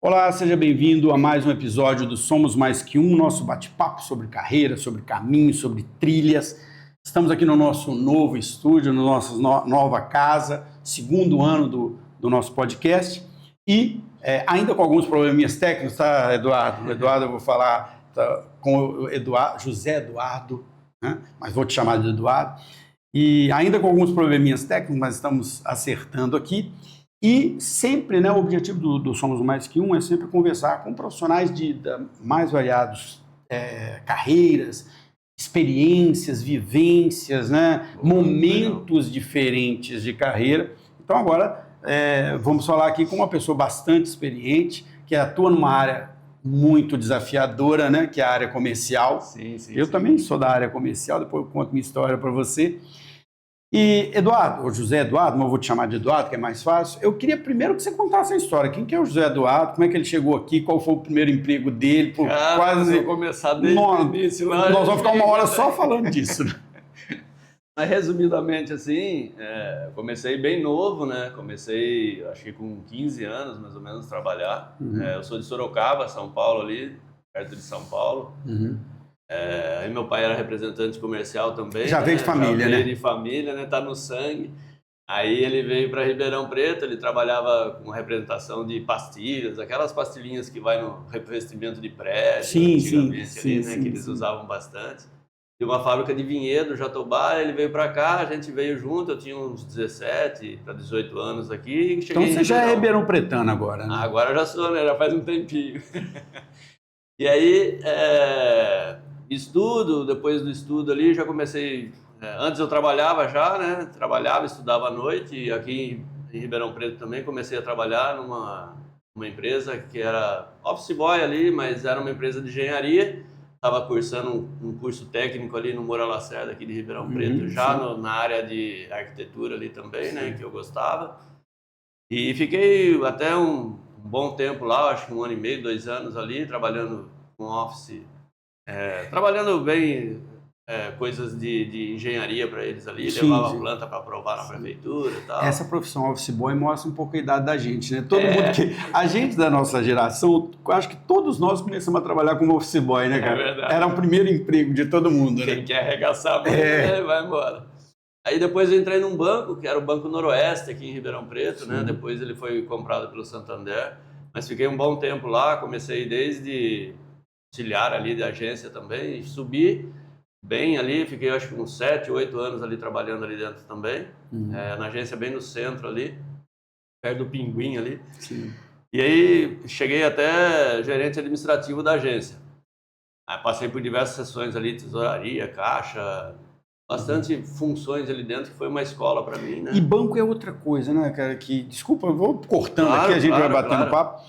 Olá, seja bem-vindo a mais um episódio do Somos Mais Que Um, nosso bate-papo sobre carreira, sobre caminho, sobre trilhas. Estamos aqui no nosso novo estúdio, na nossa nova casa, segundo ano do nosso podcast e ainda com alguns probleminhas técnicos, tá, Eduardo? Eduardo, eu vou falar com o Eduardo, José Eduardo, né? Mas vou te chamar de Eduardo. E ainda com alguns probleminhas técnicos, mas estamos acertando aqui. E sempre, né, o objetivo do Somos Mais Que Um é sempre conversar com profissionais de mais variados carreiras, experiências, vivências, né, momentos diferentes de carreira. Então agora vamos falar aqui com uma pessoa bastante experiente, que atua numa área muito desafiadora, né, que é a área comercial. Sim. Eu também sou da área comercial, depois eu conto minha história para você. E Eduardo, ou José Eduardo, mas eu vou te chamar de Eduardo, que é mais fácil. Eu queria primeiro que você contasse a história. Quem que é o José Eduardo? Como é que ele chegou aqui? Qual foi o primeiro emprego dele? Vou começar desde o início. Nós vamos ficar uma hora só falando disso. Mas resumidamente assim, comecei bem novo, né? Comecei, acho que com 15 anos, mais ou menos, a trabalhar. Uhum. Eu sou de Sorocaba, São Paulo ali, perto de São Paulo. Uhum. Aí meu pai era representante comercial também. Já veio de família, né? né? De família, né? Tá no sangue. Aí ele veio para Ribeirão Preto, ele trabalhava com representação de pastilhas, aquelas pastilhinhas que vai no revestimento de prédio, antigamente ali, né? Que eles usavam bastante. E uma fábrica de vinhedo, Jatobá, ele veio para cá, a gente veio junto, eu tinha uns 17 para 18 anos aqui. Então você já é Ribeirão Pretano agora, né? Agora eu já sou, né? Já faz um tempinho. E aí, depois do estudo ali, já comecei... Antes eu trabalhava já, né? Trabalhava, estudava à noite, e aqui em Ribeirão Preto também comecei a trabalhar numa empresa que era office boy ali, mas era uma empresa de engenharia. Estava cursando um curso técnico ali no Moura Lacerda, aqui de Ribeirão Preto, na área de arquitetura ali também, né? Que eu gostava. E fiquei até um bom tempo lá, acho que 1 ano e meio, 2 anos ali, trabalhando com office, trabalhando bem coisas de engenharia para eles ali, levava planta para aprovar na prefeitura e tal. Essa profissão office boy mostra um pouco a idade da gente, né? Todo mundo a gente da nossa geração, acho que todos nós começamos a trabalhar como office boy, né, cara? Verdade. Era o primeiro emprego de todo mundo, né? Quem quer arregaçar muito, vai embora. Aí depois eu entrei num banco, que era o Banco Noroeste, aqui em Ribeirão Preto, né? Depois ele foi comprado pelo Santander, mas fiquei um bom tempo lá, comecei desde auxiliar ali de agência também, subi bem ali, fiquei acho que uns 7, 8 anos ali trabalhando ali dentro também, na agência bem no centro ali, perto do Pinguim ali. Sim. E aí cheguei até gerente administrativo da agência. Aí passei por diversas sessões ali, tesouraria, caixa, bastante funções ali dentro, que foi uma escola para mim, né? E banco é outra coisa, né, cara? Desculpa, eu vou cortando aqui, a gente vai batendo papo.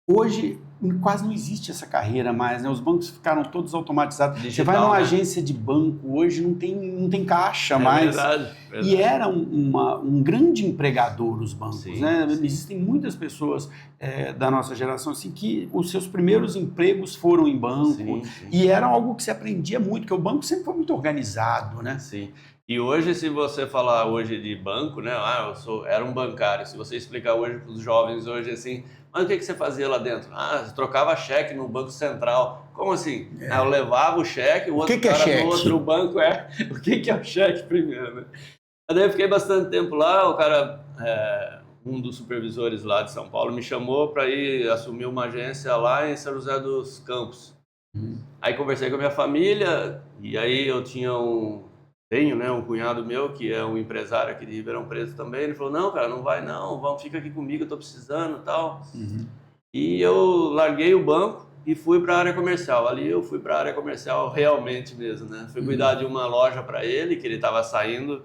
Hoje quase não existe essa carreira mais, né? Os bancos ficaram todos automatizados. Digital, você vai numa agência de banco, hoje não tem caixa mais. Verdade. E era um grande empregador os bancos, né? Sim. Existem muitas pessoas da nossa geração assim, que os seus primeiros empregos foram em banco. Sim. E era algo que se aprendia muito, porque o banco sempre foi muito organizado, né? Sim. E hoje, se você falar hoje de banco, né? Era um bancário. Se você explicar hoje para os jovens hoje assim, mas o que você fazia lá dentro? Você trocava cheque no Banco Central. Como assim? Eu levava o cheque, o outro cara do outro banco o que é o cheque primeiro, né? Daí eu fiquei bastante tempo lá, o cara, um dos supervisores lá de São Paulo, me chamou para ir assumir uma agência lá em São José dos Campos. Aí conversei com a minha família, e aí eu tenho, né, um cunhado meu que é um empresário aqui de Ribeirão Preto também. Ele falou, não, cara, não vai não, fica aqui comigo, eu tô precisando e tal. E eu larguei o banco e fui para a área comercial. Ali eu fui para a área comercial realmente mesmo, né? Fui cuidar de uma loja para ele, que ele estava saindo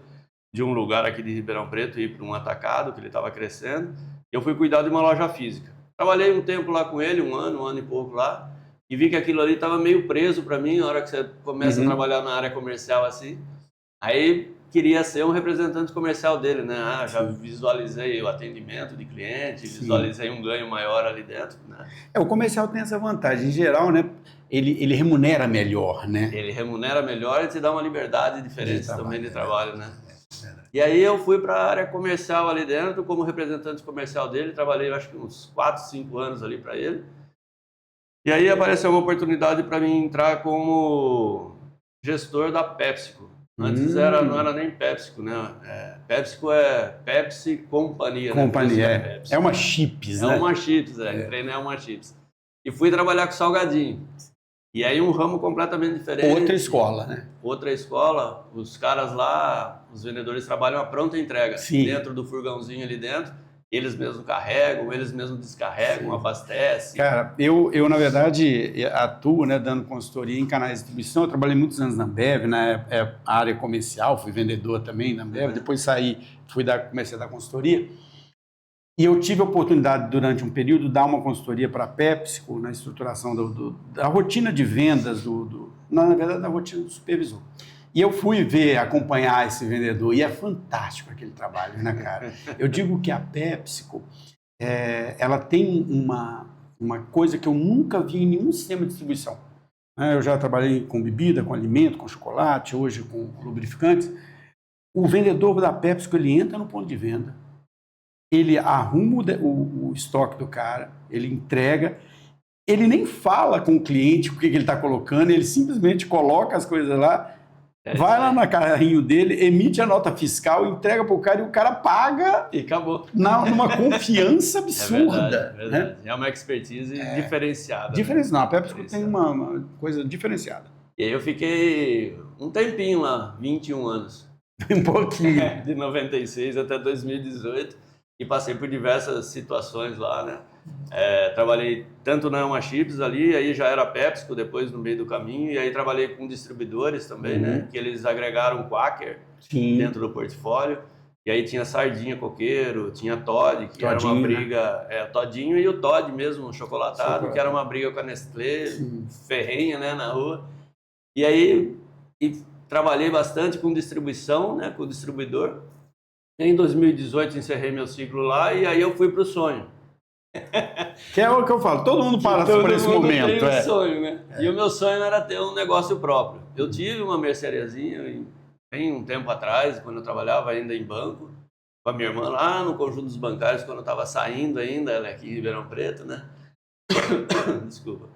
de um lugar aqui de Ribeirão Preto e ir para um atacado, que ele estava crescendo. Eu fui cuidar de uma loja física. Trabalhei um tempo lá com ele, um ano e pouco lá, e vi que aquilo ali estava meio preso para mim, na hora que você começa a trabalhar na área comercial assim. Aí queria ser um representante comercial dele, né? Já visualizei o atendimento de cliente, visualizei um ganho maior ali dentro, né? O comercial tem essa vantagem, em geral, né? Ele remunera melhor, né? Ele remunera melhor e te dá uma liberdade diferente também de trabalho, né? E aí eu fui para a área comercial ali dentro, como representante comercial dele, trabalhei acho que uns 4, 5 anos ali para ele. E aí apareceu uma oportunidade para mim entrar como gestor da PepsiCo. Antes não era nem PepsiCo, né? PepsiCo é Pepsi Companhia. Companhia, né? é uma chips, né? É uma chips, entrei na uma chips. E fui trabalhar com salgadinho. E aí um ramo completamente diferente. Outra escola, né? Outra escola, os caras lá, os vendedores trabalham a pronta entrega. Sim. Dentro do furgãozinho ali dentro. Eles mesmos carregam, eles mesmos descarregam, abastecem. Cara, eu na verdade atuo, né, dando consultoria em canais de distribuição. Eu trabalhei muitos anos na Ambev, na área comercial, fui vendedor também na Ambev. Depois saí, comecei a dar consultoria. E eu tive a oportunidade, durante um período, de dar uma consultoria para a PepsiCo na estruturação da rotina de vendas, na verdade, da rotina do supervisor. E eu fui acompanhar esse vendedor, e é fantástico aquele trabalho, né, cara? Eu digo que a PepsiCo, ela tem uma coisa que eu nunca vi em nenhum sistema de distribuição. Eu já trabalhei com bebida, com alimento, com chocolate, hoje com lubrificantes. O vendedor da PepsiCo, ele entra no ponto de venda, ele arruma o estoque do cara, ele entrega, ele nem fala com o cliente o que ele está colocando, ele simplesmente coloca as coisas lá, vai lá no carrinho dele, emite a nota fiscal, entrega para o cara e o cara paga. E acabou. Numa confiança absurda. É verdade. Né? É uma expertise diferenciada. Não, a PepsiCo tem uma coisa diferenciada. E aí eu fiquei um tempinho lá, 21 anos. Um pouquinho. De 96 até 2018. E passei por diversas situações lá, né? Trabalhei tanto na Uma Chips ali, aí já era PepsiCo depois no meio do caminho, e aí trabalhei com distribuidores também, né? Que eles agregaram Quaker dentro do portfólio. E aí tinha Sardinha Coqueiro, tinha Toddy, que era uma briga... Todinho e o Toddy mesmo, chocolatado, que era uma briga com a Nestlé, ferrenha, né, na rua. E aí trabalhei bastante com distribuição, né, com o distribuidor. Em 2018 encerrei meu ciclo lá e aí eu fui para o sonho. Que é o que eu falo, todo mundo passa por esse momento. Tem um sonho, né? E o meu sonho era ter um negócio próprio. Eu tive uma merceariazinha bem um tempo atrás, quando eu trabalhava ainda em banco, com a minha irmã lá no Conjunto dos Bancários, quando eu estava saindo ainda, ela é aqui em Ribeirão Preto, né? Desculpa.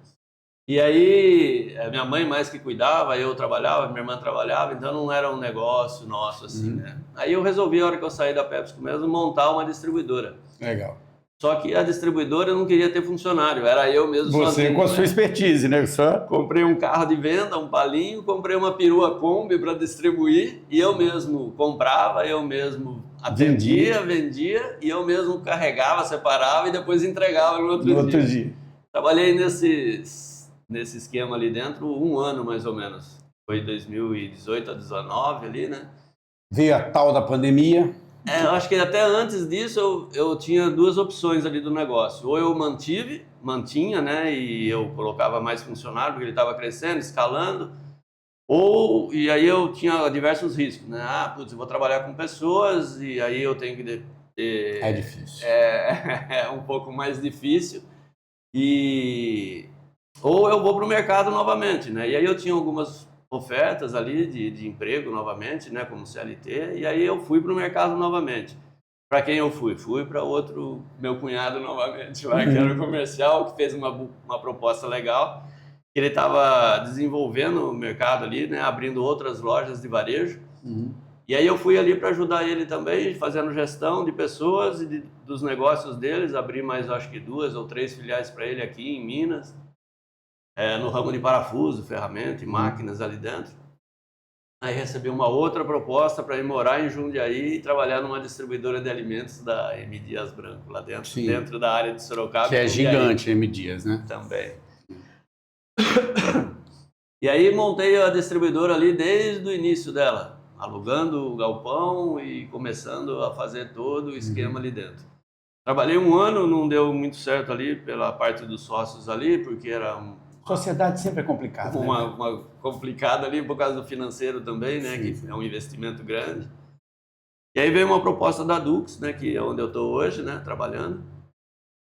E aí, minha mãe mais que cuidava, eu trabalhava, minha irmã trabalhava, então não era um negócio nosso, assim, né? Aí eu resolvi, a hora que eu saí da PepsiCo mesmo, montar uma distribuidora. Legal. Só que a distribuidora eu não queria ter funcionário, era eu mesmo sozinho. Você com a sua expertise, né? Comprei um carro de venda, um palinho, comprei uma perua Kombi para distribuir, e eu mesmo comprava, eu mesmo vendia, e eu mesmo carregava, separava e depois entregava no outro dia. Trabalhei nesse esquema ali dentro 1 ano mais ou menos. Foi 2018 a 2019 ali, né? Veio a tal da pandemia. Eu acho que até antes disso eu tinha 2 opções ali do negócio. Ou eu mantinha, né? E eu colocava mais funcionário, porque ele estava crescendo, escalando. E aí eu tinha diversos riscos, né? Eu vou trabalhar com pessoas e aí eu tenho que... É difícil. É um pouco mais difícil. Ou eu vou para o mercado novamente, né? E aí eu tinha algumas ofertas ali de emprego novamente, né? Como CLT, e aí eu fui para o mercado novamente. Para quem eu fui? Fui para meu cunhado novamente, lá, que era o comercial, que fez uma proposta legal. Ele estava desenvolvendo o mercado ali, né? Abrindo outras lojas de varejo. E aí eu fui ali para ajudar ele também, fazendo gestão de pessoas e dos negócios deles. Abri mais, acho que 2 ou 3 filiais para ele aqui em Minas. No ramo de parafuso, ferramenta e máquinas ali dentro. Aí recebi uma outra proposta para ir morar em Jundiaí e trabalhar numa distribuidora de alimentos da M. Dias Branco, lá dentro, dentro da área de Sorocaba. Que é gigante, M. Dias, né? Também. E aí montei a distribuidora ali desde o início dela, alugando o galpão e começando a fazer todo o esquema ali dentro. Trabalhei 1 ano, não deu muito certo ali pela parte dos sócios ali, porque era sociedade sempre é complicada. Uma complicada ali por causa do financeiro também, né? Que é um investimento grande. E aí veio uma proposta da Dux, né? Que é onde eu estou hoje, né? Trabalhando.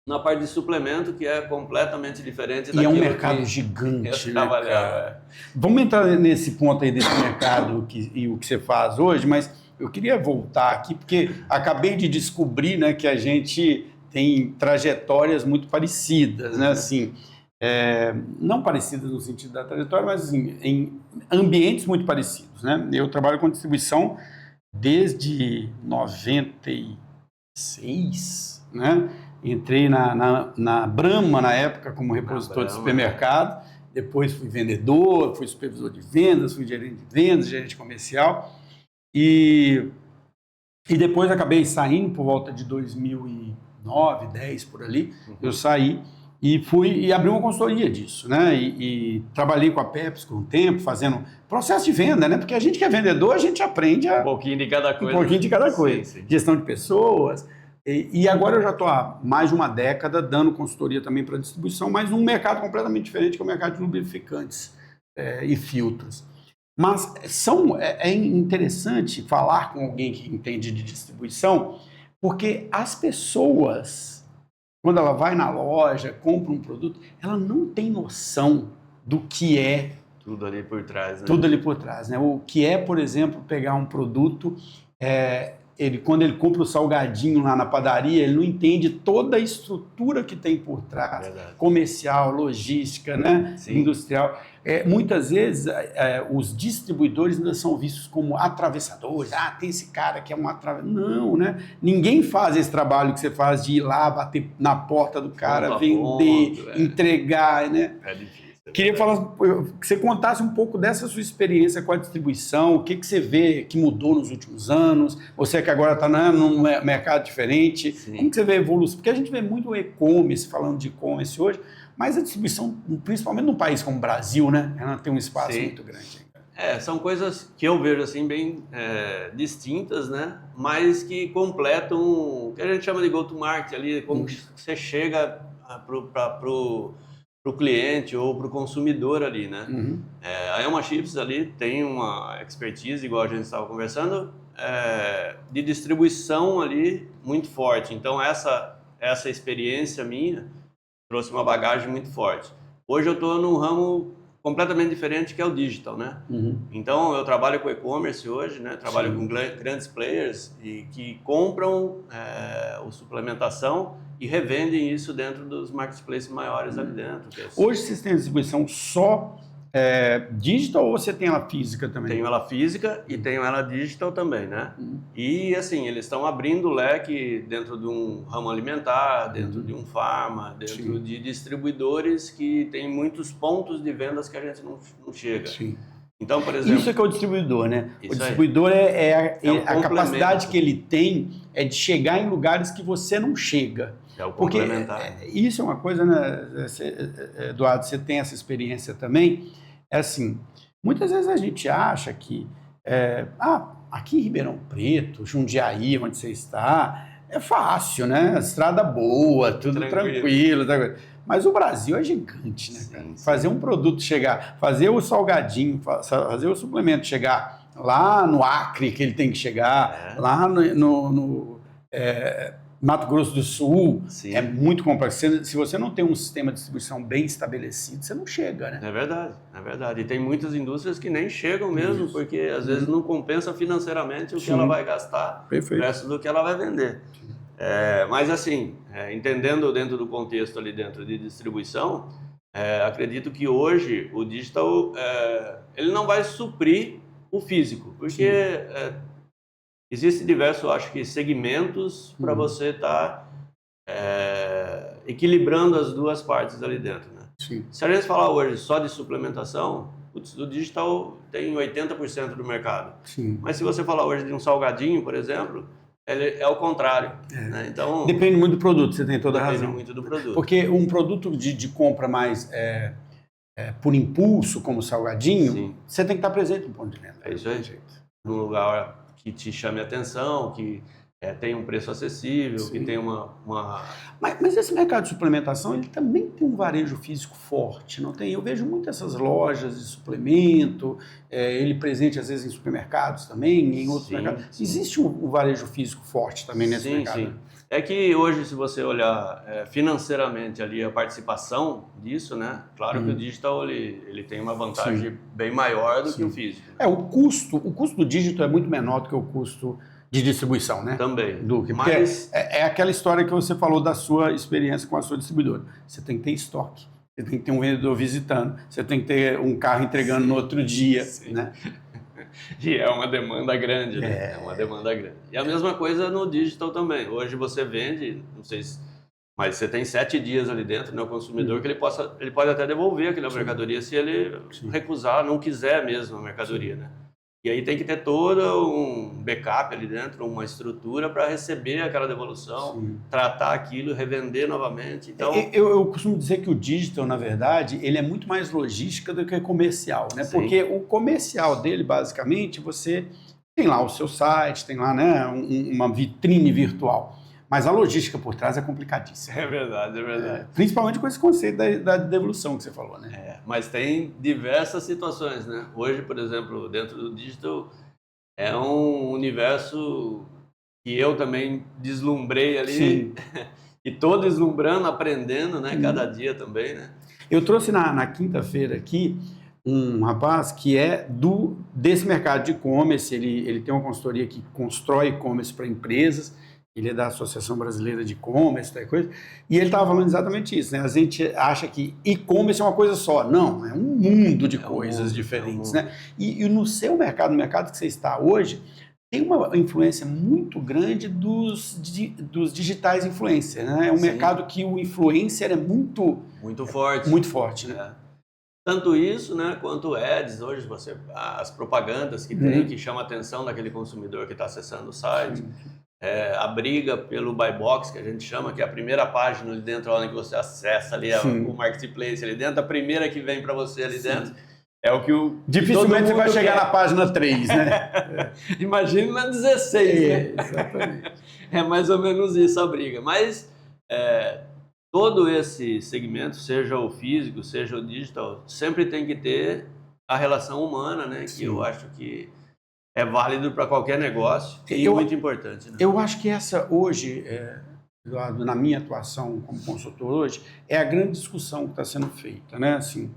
Na parte de suplemento, que é completamente diferente daquilo. E é um mercado gigante, né, cara? Vamos entrar nesse ponto aí desse mercado e o que você faz hoje, mas eu queria voltar aqui, porque acabei de descobrir, né, que a gente tem trajetórias muito parecidas, né, assim, não parecidas no sentido da trajetória, mas assim, em ambientes muito parecidos, né? Eu trabalho com distribuição desde 96, né? Entrei na Brahma, na época, como repositor de supermercado, depois fui vendedor, fui supervisor de vendas, fui gerente de vendas, gerente comercial, e depois acabei saindo por volta de 2009, 10 por ali, eu saí e fui e abri uma consultoria disso, né? E trabalhei com a Pepsi por um tempo, fazendo processo de venda, né? Porque a gente que é vendedor, a gente aprende um pouquinho de cada coisa. Um pouquinho de cada coisa. Sim. Gestão de pessoas. E agora eu já estou há mais de uma década dando consultoria também para distribuição, mas num mercado completamente diferente, que é o mercado de lubrificantes e filtros. Mas é interessante falar com alguém que entende de distribuição, porque as pessoas, quando ela vai na loja, compra um produto, ela não tem noção do que é tudo ali por trás, né? Tudo ali por trás, né? O que é, por exemplo, pegar um produto, quando ele compra o salgadinho lá na padaria, ele não entende toda a estrutura que tem por trás, comercial, logística, né? Industrial. Muitas vezes, os distribuidores ainda são vistos como atravessadores. Ah, tem esse cara que é um atravessador. Não, né? Ninguém faz esse trabalho que você faz de ir lá, bater na porta do cara, vender, entregar, né? É difícil. Queria que você contasse um pouco dessa sua experiência com a distribuição, o que você vê que mudou nos últimos anos, você que agora está num mercado diferente, como que você vê a evolução? Porque a gente vê muito e-commerce, falando de e-commerce hoje, mas a distribuição, principalmente num país como o Brasil, né, ela tem um espaço muito grande. São coisas que eu vejo assim bem distintas, né, mas que completam o que a gente chama de go-to-market ali, como você chega para o cliente ou para o consumidor ali, né? A Elma Chips ali tem uma expertise, igual a gente estava conversando, de distribuição ali muito forte. Então essa experiência minha trouxe uma bagagem muito forte. Hoje eu estou num ramo completamente diferente, que é o digital, né? Então eu trabalho com e-commerce hoje, né? Trabalho com grandes players e que compram o suplementação e revendem isso dentro dos marketplaces maiores ali dentro. Hoje vocês têm a distribuição só digital ou você tem ela física também? Tenho ela física e tenho ela digital também, né? E assim, eles estão abrindo o leque dentro de um ramo alimentar, dentro de um farma, dentro de distribuidores que tem muitos pontos de vendas que a gente não chega. Então, por exemplo... Isso é que é o distribuidor, né? O distribuidor a capacidade que ele tem é de chegar em lugares que você não chega. É o complementar. Porque isso é uma coisa, né, Eduardo, você tem essa experiência também, assim, muitas vezes a gente acha que, aqui em Ribeirão Preto, Jundiaí, onde você está, é fácil, né? Estrada boa, tudo tranquilo. Mas o Brasil é gigante, né, cara? Fazer um produto chegar, fazer o salgadinho, fazer o suplemento chegar lá no Acre, que ele tem que chegar, lá no Mato Grosso do Sul, é muito complexo. Se você não tem um sistema de distribuição bem estabelecido, você não chega, né? É verdade. E tem muitas indústrias que nem chegam mesmo, porque às vezes não compensa financeiramente o que ela vai gastar versus do que ela vai vender. Mas assim, entendendo dentro do contexto ali dentro de distribuição, acredito que hoje o digital ele não vai suprir o físico, porque existem diversos, acho que, segmentos para você estar equilibrando as duas partes ali dentro, né? Se a gente falar hoje só de suplementação, o digital tem 80% do mercado. Mas se você falar hoje de um salgadinho, por exemplo, ele é o contrário. Né? Então, depende muito do produto, você tem toda a razão. Depende muito do produto. Porque um produto de compra mais por impulso, como salgadinho, você tem que estar presente no ponto de venda. É isso aí. Num lugar que te chame a atenção, que tem um preço acessível, que tem uma... Mas esse mercado de suplementação, ele também tem um varejo físico forte, não tem? Eu vejo muito essas lojas de suplemento, ele presente às vezes em supermercados também, em outros mercados. Existe um varejo físico forte também nesse mercado? É que hoje, se você olhar financeiramente ali a participação disso, né? Claro que o digital ele tem uma vantagem bem maior do que o físico. O custo do digital é muito menor do que o custo de distribuição, né? Também. Porque Mas é aquela história que você falou da sua experiência com a sua distribuidora. Você tem que ter estoque, você tem que ter um vendedor visitando, você tem que ter um carro entregando no outro dia, né? E é uma demanda grande, né? É uma demanda grande. E a mesma coisa no digital também. Hoje você vende, não sei se... Mas você tem 7 dias ali dentro, né? O consumidor que ele pode até devolver aquela mercadoria se ele recusar, não quiser mesmo a mercadoria, né? E aí tem que ter todo um backup ali dentro, uma estrutura para receber aquela devolução, tratar aquilo, revender novamente. Então, eu costumo dizer que o digital, na verdade, ele é muito mais logística do que comercial, né? Porque o comercial dele, basicamente, você tem lá o seu site, tem lá, né, uma vitrine virtual. Mas a logística por trás é complicadíssima. É verdade, é verdade. Principalmente com esse conceito da devolução que você falou, né? Mas tem diversas situações, né? Hoje, por exemplo, dentro do digital, é um universo que eu também deslumbrei ali. E estou deslumbrando, aprendendo, né? Cada dia também, né? Eu trouxe na quinta-feira aqui um rapaz que é desse mercado de e-commerce. Ele tem uma consultoria que constrói e-commerce para empresas. Ele é da Associação Brasileira de E-commerce, e ele estava falando exatamente isso, né? A gente acha que e-commerce é uma coisa só. Não, é um mundo de coisas diferentes, né? E no seu mercado, no mercado que você está hoje, tem uma influência muito grande dos digitais influencers, né? É um mercado que o influencer é muito forte. Muito forte, né? Tanto isso, né, quanto ads, hoje as propagandas que tem, que chamam a atenção daquele consumidor que está acessando o site. A briga pelo buy box, que a gente chama, que é a primeira página ali dentro, onde você acessa ali o marketplace ali dentro, a primeira que vem para você ali dentro, é o que dificilmente você vai chegar na página 3, né? Imagina na 16, né? Exatamente. É mais ou menos isso a briga. Mas todo esse segmento, seja o físico, seja o digital, sempre tem que ter a relação humana, né? Que eu acho que é válido para qualquer negócio e muito importante. Né? Eu acho que essa hoje, Eduardo, na minha atuação como consultor hoje, é a grande discussão que está sendo feita, né? Assim,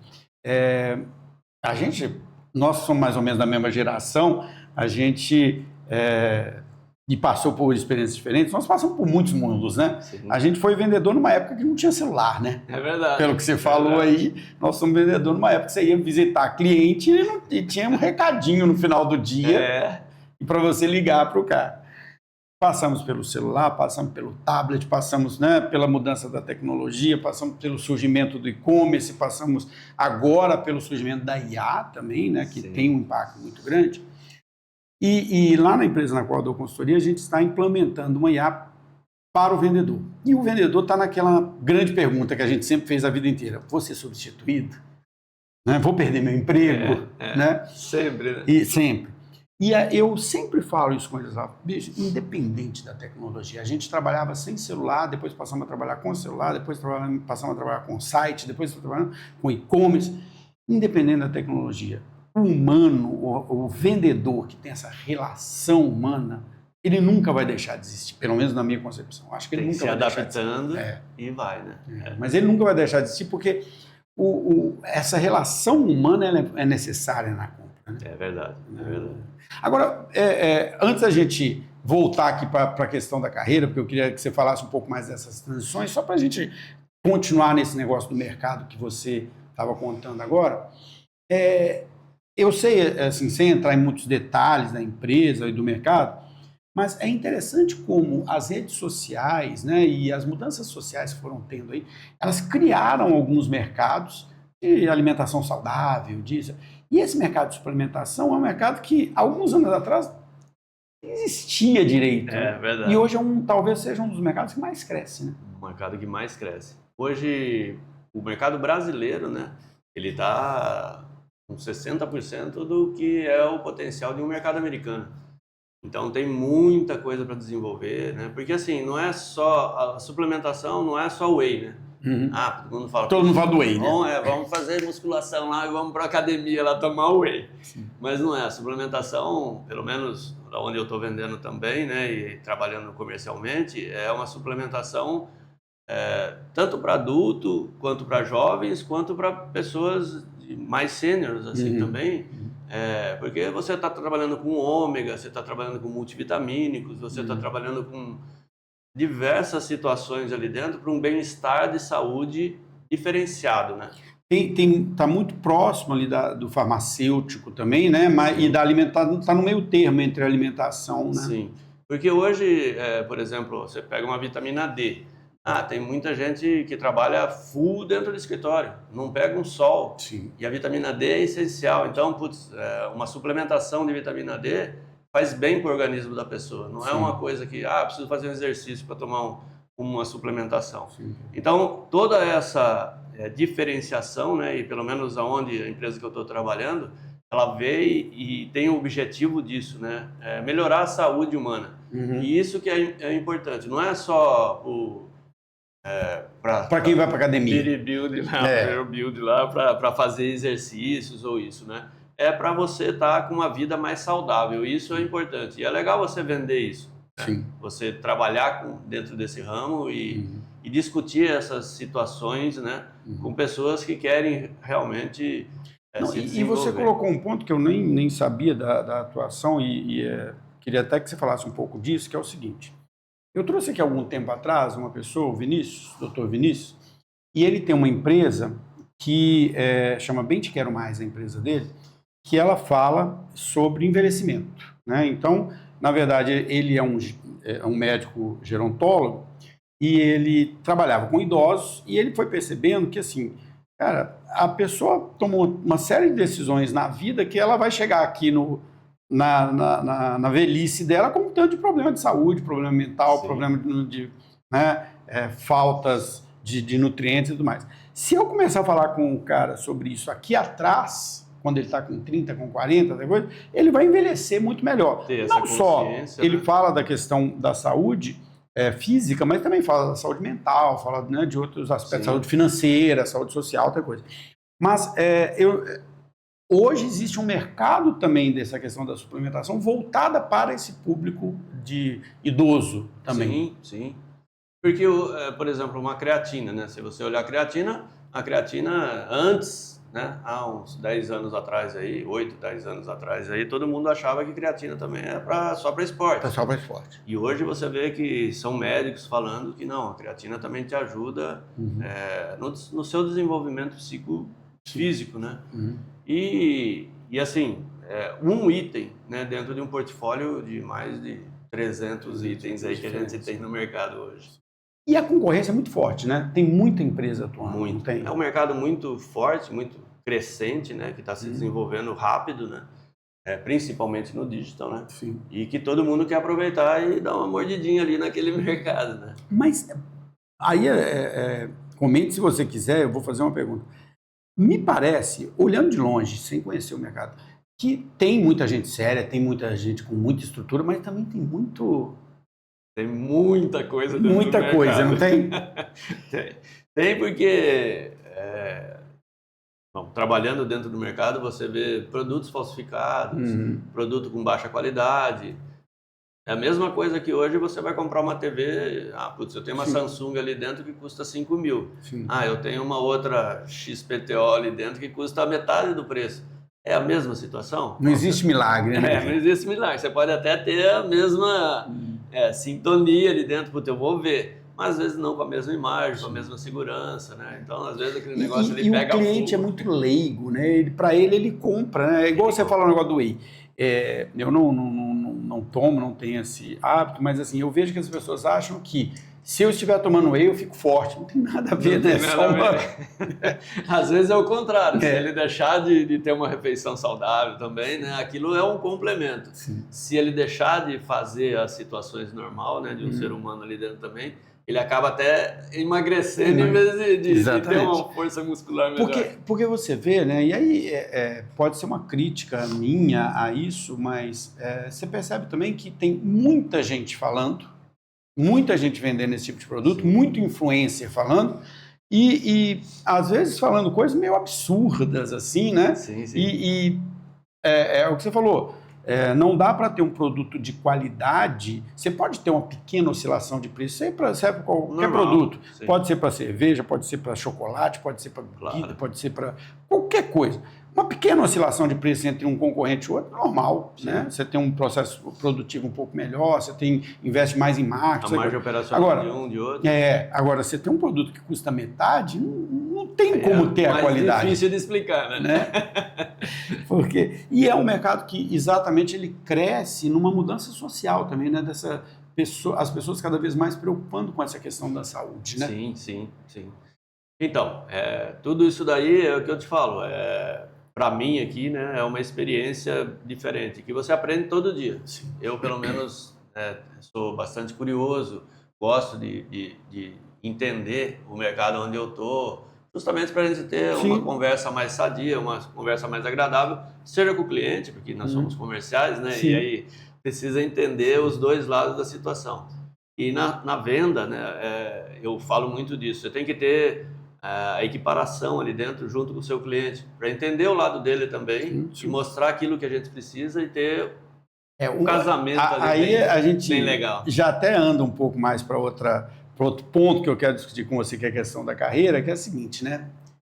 nós somos mais ou menos da mesma geração, a gente e passou por experiências diferentes, nós passamos por muitos mundos, né? Sim. A gente foi vendedor numa época que não tinha celular, né? É verdade. Pelo que você falou aí, nós somos vendedor numa época que você ia visitar cliente e tinha um recadinho no final do dia para você ligar para o cara. Passamos pelo celular, passamos pelo tablet, passamos, né, pela mudança da tecnologia, passamos pelo surgimento do e-commerce, passamos agora pelo surgimento da IA também, né, que tem um impacto muito grande. E lá na empresa na qual eu dou consultoria, a gente está implementando uma IA para o vendedor. E o vendedor está naquela grande pergunta que a gente sempre fez a vida inteira. Vou ser substituído? Né? Vou perder meu emprego? Né? Sempre, né? E sempre. E eu sempre falo isso com eles lá. Bicho, independente da tecnologia. A gente trabalhava sem celular, depois passamos a trabalhar com celular, depois passamos a trabalhar com site, depois trabalhando com e-commerce. Independente da tecnologia. O humano, o vendedor que tem essa relação humana, ele nunca vai deixar de existir, pelo menos na minha concepção. Acho que ele nunca vai deixar de existir. Se adaptando e vai, né? Mas ele nunca vai deixar de existir porque essa relação humana ela é necessária na compra. Né? É verdade, é verdade. Agora, antes da gente voltar aqui para a questão da carreira, porque eu queria que você falasse um pouco mais dessas transições, só para a gente continuar nesse negócio do mercado que você estava contando agora, eu sei, assim, sem entrar em muitos detalhes da empresa e do mercado, mas é interessante como as redes sociais, né, e as mudanças sociais que foram tendo aí, elas criaram alguns mercados de alimentação saudável, disso. E esse mercado de suplementação é um mercado que, alguns anos atrás, não existia direito. É verdade. E hoje talvez seja um dos mercados que mais cresce, né? O mercado que mais cresce. Hoje, o mercado brasileiro, né, ele está com 60% do que é o potencial de um mercado americano. Então tem muita coisa para desenvolver, né? Porque assim, não é só a suplementação, não é só whey, né? Todo mundo fala do whey, né? Vamos fazer musculação lá e vamos para a academia lá tomar whey. Sim. Mas não é. A suplementação, pelo menos onde eu estou vendendo também, né, e trabalhando comercialmente, é uma suplementação tanto para adulto, quanto para jovens, quanto para pessoas mais sêniores assim também. Porque você está trabalhando com ômega, você está trabalhando com multivitamínicos, você está trabalhando com diversas situações ali dentro para um bem-estar de saúde diferenciado, né? Tá muito próximo ali do farmacêutico também, né? E da alimentação, tá no meio termo entre a alimentação, né? Sim, porque hoje, por exemplo, você pega uma vitamina D. Tem muita gente que trabalha full dentro do escritório, não pega um sol. Sim. E a vitamina D é essencial. Então, uma suplementação de vitamina D faz bem para o organismo da pessoa. Não é uma coisa que, preciso fazer um exercício para tomar uma suplementação. Sim. Então, toda essa diferenciação, né, e pelo menos aonde a empresa que eu estou trabalhando, ela veio e tem o objetivo disso, né, melhorar a saúde humana. E isso que é importante. Não é só para quem vai para academia, build lá para fazer exercícios ou isso, né? É para você estar com uma vida mais saudável. Isso é importante. E é legal você vender isso. Sim. Né? Você trabalhar dentro desse ramo e discutir essas situações, né, com pessoas que querem realmente se desenvolver. E você colocou um ponto que eu nem sabia da atuação queria até que você falasse um pouco disso, que é o seguinte. Eu trouxe aqui algum tempo atrás uma pessoa, o Vinícius, o Dr. Vinícius, e ele tem uma empresa que chama Bem Te Quero Mais, a empresa dele, que ela fala sobre envelhecimento, né? Então, na verdade, ele é um médico gerontólogo e ele trabalhava com idosos e ele foi percebendo que, assim, cara, a pessoa tomou uma série de decisões na vida que ela vai chegar aqui na velhice dela com um tanto de problema de saúde, problema mental, problema de faltas de nutrientes e tudo mais. Se eu começar a falar com o cara sobre isso aqui atrás, quando ele está com 30, com 40, depois, ele vai envelhecer muito melhor. Não só ele fala da questão da saúde física, mas também fala da saúde mental, fala, né, de outros aspectos, saúde financeira, saúde social, outra coisa. Mas hoje existe um mercado também dessa questão da suplementação voltada para esse público de idoso também. Sim. Porque, por exemplo, uma creatina, né? Se você olhar a creatina antes, né, há uns 10 anos atrás aí, 8, 10 anos atrás aí, todo mundo achava que creatina também é só para esporte. Só para esporte. E hoje você vê que são médicos falando que não, a creatina também te ajuda no seu desenvolvimento psicofísico, né? E assim, um item, né, dentro de um portfólio de mais de 300 itens aí que a gente tem no mercado hoje. E a concorrência é muito forte, né? Tem muita empresa atuando. Muito. Tem. É um mercado muito forte, muito crescente, né? Que está se desenvolvendo rápido, né? Principalmente no digital, né? Sim. E que todo mundo quer aproveitar e dar uma mordidinha ali naquele mercado, né? Mas aí, comente se você quiser, eu vou fazer uma pergunta. Me parece, olhando de longe, sem conhecer o mercado, que tem muita gente séria, tem muita gente com muita estrutura, mas também tem Tem muita coisa dentro do mercado. Muita coisa, não tem? Tem porque, trabalhando dentro do mercado, você vê produtos falsificados, produto com baixa qualidade. É a mesma coisa que hoje você vai comprar uma TV, eu tenho uma Samsung ali dentro que custa 5 mil. Sim. Eu tenho uma outra XPTO ali dentro que custa a metade do preço. É a mesma situação? Não existe milagre, né? Não existe milagre. Você pode até ter a mesma sintonia ali dentro, eu vou ver. Mas às vezes não com a mesma imagem, com a mesma segurança, né? Então, às vezes aquele negócio ele pega fogo. E o cliente é muito leigo, né? Para ele compra, né? É igual você fala o negócio do whey. Eu não tomo, não tenho esse hábito, mas assim, eu vejo que as pessoas acham que se eu estiver tomando whey, eu fico forte. Não tem nada a ver, né? Às vezes é o contrário. Se ele deixar de ter uma refeição saudável também, né? Aquilo é um complemento. Sim. Se ele deixar de fazer as situações normais, né, de um ser humano ali dentro também, ele acaba até emagrecendo em vez de ter uma força muscular melhor. Porque você vê, né? E aí pode ser uma crítica minha a isso, mas você percebe também que tem muita gente falando, muita gente vendendo esse tipo de produto, muito influencer falando, e às vezes falando coisas meio absurdas, assim, né? Sim. E é o que você falou. não dá para ter um produto de qualidade. Você pode ter uma pequena oscilação de preço, serve para qualquer produto. Sim. Pode ser para cerveja, pode ser para chocolate, pode ser para bebida, pode ser para qualquer coisa. Uma pequena oscilação de preço entre um concorrente e outro é normal, né? Você tem um processo produtivo um pouco melhor, você investe mais em marketing. A margem operacional de um, de outro. Agora, você tem um produto que custa metade, não tem como ter a qualidade. É difícil de explicar, né? E é um mercado que exatamente ele cresce numa mudança social também, né? As pessoas cada vez mais preocupando com essa questão da saúde, né? Sim. Então, tudo isso daí é o que eu te falo. Para mim aqui, né, é uma experiência diferente, que você aprende todo dia. Sim. Eu, pelo menos, sou bastante curioso, gosto de entender o mercado onde eu estou, justamente para a gente ter uma conversa mais sadia, uma conversa mais agradável, seja com o cliente, porque nós somos comerciais, né, e aí precisa entender os dois lados da situação. E na venda, né, eu falo muito disso, você tem que ter a equiparação ali dentro junto com o seu cliente, para entender o lado dele também e mostrar aquilo que a gente precisa e ter um casamento ali a gente bem legal. Já até anda um pouco mais para outro ponto que eu quero discutir com você, que é a questão da carreira, que é a seguinte, né?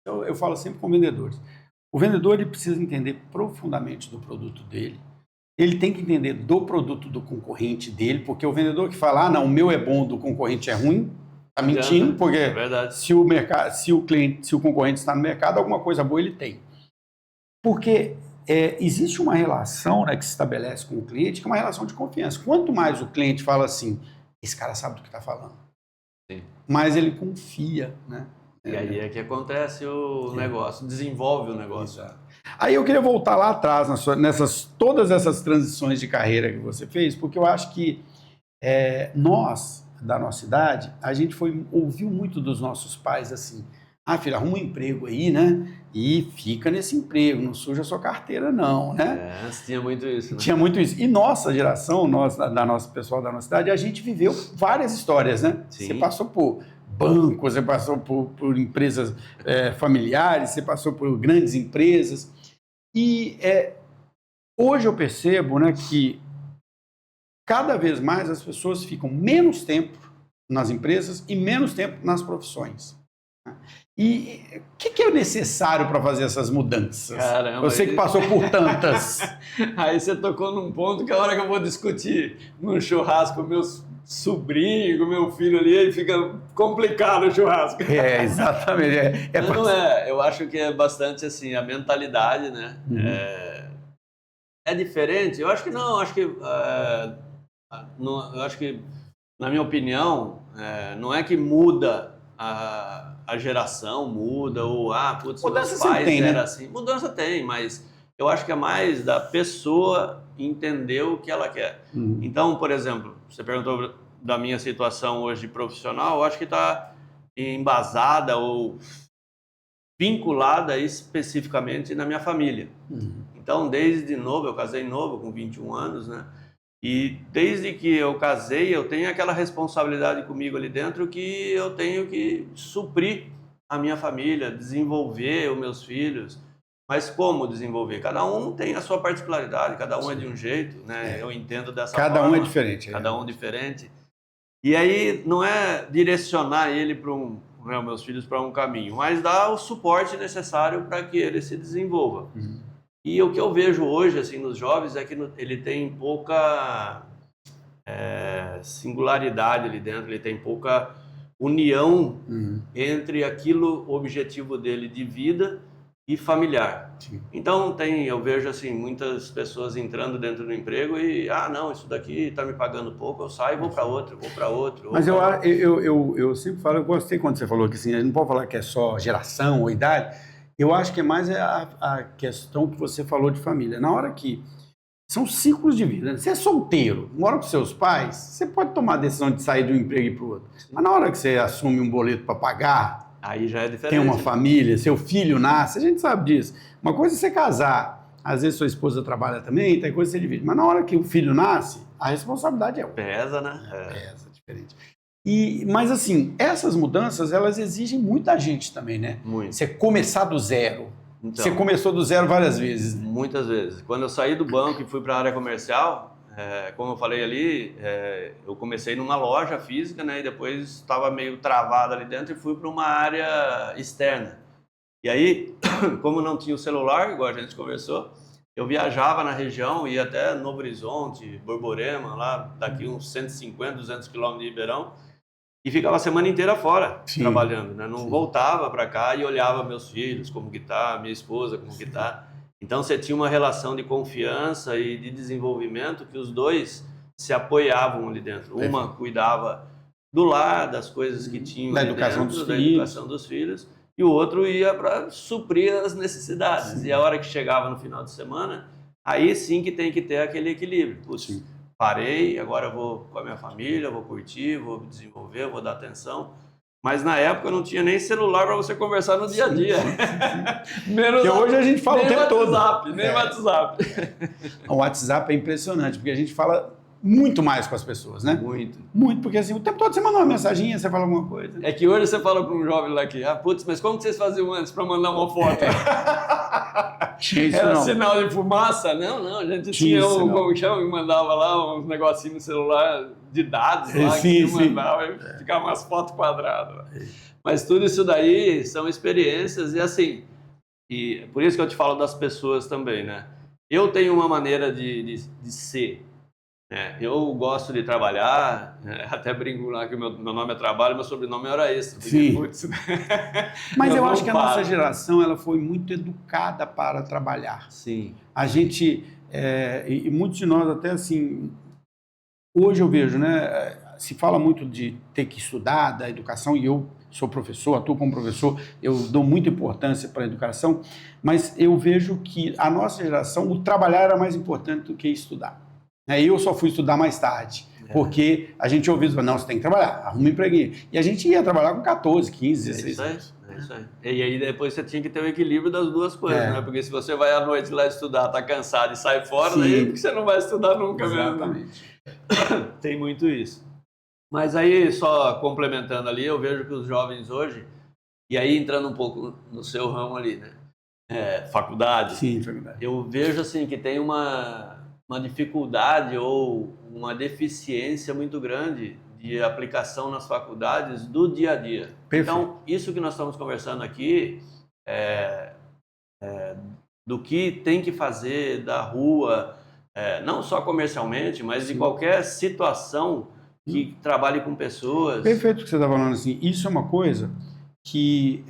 Eu falo sempre com vendedores. O vendedor ele precisa entender profundamente do produto dele, ele tem que entender do produto do concorrente dele, porque o vendedor que fala, não, o meu é bom, do concorrente é ruim, está mentindo, porque se o concorrente está no mercado, alguma coisa boa ele tem. Porque existe uma relação, né, que se estabelece com o cliente, que é uma relação de confiança. Quanto mais o cliente fala assim, esse cara sabe do que está falando, mais ele confia, né? E aí é que acontece o negócio, desenvolve o negócio. Exato. Aí eu queria voltar lá atrás, todas essas transições de carreira que você fez, porque eu acho que nós, da nossa idade, a gente ouviu muito dos nossos pais assim, filho, arruma um emprego aí, né? E fica nesse emprego, não suja a sua carteira não, né? Tinha muito isso, né? Tinha muito isso. E nossa geração, pessoal da nossa idade, a gente viveu várias histórias, né? Sim. Você passou por bancos, você passou por empresas familiares, você passou por grandes empresas. E hoje eu percebo, né, que cada vez mais as pessoas ficam menos tempo nas empresas e menos tempo nas profissões. E o que é necessário para fazer essas mudanças? Caramba, você que passou por tantas. Aí você tocou num ponto que a hora que eu vou discutir num churrasco com meus sobrinhos, com meu filho ali, aí fica complicado o churrasco. Exatamente. Não é. Eu acho que é bastante assim, a mentalidade, né? É diferente? Eu acho que não. Eu acho que, na minha opinião, não é que muda a geração, muda, ou mudança meus pais tem, eram né? assim. Mudança tem, mas eu acho que é mais da pessoa entender o que ela quer. Então, por exemplo, você perguntou da minha situação hoje profissional, eu acho que está embasada ou vinculada especificamente na minha família. Então, desde novo, eu casei novo, com 21 anos, né? E desde que eu casei, eu tenho aquela responsabilidade comigo ali dentro que eu tenho que suprir a minha família, desenvolver os meus filhos. Mas como desenvolver? Cada um tem a sua particularidade, cada um é de um jeito, né? Eu entendo dessa forma. Cada um é diferente. Cada um diferente. E aí não é direcionar ele para meus filhos para um caminho, mas dar o suporte necessário para que ele se desenvolva. E o que eu vejo hoje assim nos jovens é que ele tem pouca singularidade ali dentro, ele tem pouca união entre o objetivo dele de vida e familiar. Então eu vejo assim muitas pessoas entrando dentro do emprego e não, isso daqui está me pagando pouco, eu saio e vou para outro. Mas eu sempre falo, eu gostei quando você falou que assim, a gente não pode falar que é só geração ou idade. Eu acho que é mais a questão que você falou de família. Na hora que são ciclos de vida, né? Você é solteiro, mora com seus pais, você pode tomar a decisão de sair de um emprego e para o outro. Mas na hora que você assume um boleto para pagar, aí já é diferente. Tem uma família, seu filho nasce, a gente sabe disso. Uma coisa é você casar, às vezes sua esposa trabalha também, tem coisa que você divide. Mas na hora que o filho nasce, a responsabilidade é outra. Pesa, né? Pesa, diferente. Mas assim, essas mudanças, elas exigem muita gente também, né? Muito. Você começar do zero. Então, Você começou do zero várias vezes. muitas vezes. Quando eu saí do banco e fui para a área comercial, como eu falei ali, eu comecei numa loja física, né? E depois estava meio travado ali dentro e fui para uma área externa. E aí, como não tinha o celular, igual a gente conversou, eu viajava na região, ia até Novo Horizonte, Borborema, lá daqui uns 150, 200 quilômetros de Ribeirão, e ficava a semana inteira fora, Sim. trabalhando, né? Não Sim. voltava para cá e olhava meus filhos, como que tá, minha esposa, como que tá. Então você tinha uma relação de confiança e de desenvolvimento que os dois se apoiavam ali dentro. Uma cuidava do lar, das coisas que tinham Da ali educação dentro, dos da filhos. educação dos filhos, e o outro ia para suprir as necessidades. Sim. E a hora que chegava no final de semana, aí sim que tem que ter aquele equilíbrio. Putz, Sim. parei, agora eu vou com a minha família, vou curtir, vou me desenvolver, vou dar atenção. Mas na época não tinha nem celular para você conversar no dia a dia. Menos Porque hoje a gente fala o tempo todo. WhatsApp, nem WhatsApp. O WhatsApp é impressionante, porque a gente fala muito mais com as pessoas, né? Muito. Muito, porque assim, o tempo todo você manda uma mensaginha, você fala alguma coisa. É que hoje você fala para um jovem lá que, putz, mas como que vocês faziam antes para mandar uma foto? Tinha isso Era não. sinal de fumaça? Não, a gente Tinha tinha isso, um não. colchão e mandava lá uns negocinhos no celular de dados lá, Sim, que sim. mandava e ficava umas fotos quadradas lá. Mas tudo isso daí são experiências e assim, e por isso que eu te falo das pessoas também, né? Eu tenho uma maneira de ser, né? Eu gosto de trabalhar, até brinco lá que o meu nome é trabalho, meu sobrenome é hora extra. Porque, Sim. putz, né? Mas eu não acho que a paro. nossa geração ela foi muito educada para trabalhar. Sim. A gente, e muitos de nós até assim, hoje eu vejo, né, se fala muito de ter que estudar, da educação, e eu sou professor, atuo como professor, eu dou muita importância para a educação, mas eu vejo que a nossa geração, o trabalhar era mais importante do que estudar. Eu só fui estudar mais tarde, porque a gente ouvia, não, você tem que trabalhar, arruma um empreguinho. E a gente ia trabalhar com 14, 15, 16 anos. É isso aí. E aí depois você tinha que ter o equilíbrio das duas coisas, né? Porque se você vai à noite lá estudar, tá cansado e sai fora, Sim. daí você não vai estudar nunca mesmo. Exatamente. Tem muito isso. Mas aí, só complementando ali, eu vejo que os jovens hoje, e aí entrando um pouco no seu ramo ali, né? Faculdade. Sim, faculdade. Eu vejo assim que tem uma dificuldade ou uma deficiência muito grande de aplicação nas faculdades do dia a dia. Perfeito. Então, isso que nós estamos conversando aqui, do que tem que fazer da rua, não só comercialmente, mas Sim. de qualquer situação que trabalhe com pessoas. Perfeito o que você está falando assim. Isso é uma coisa que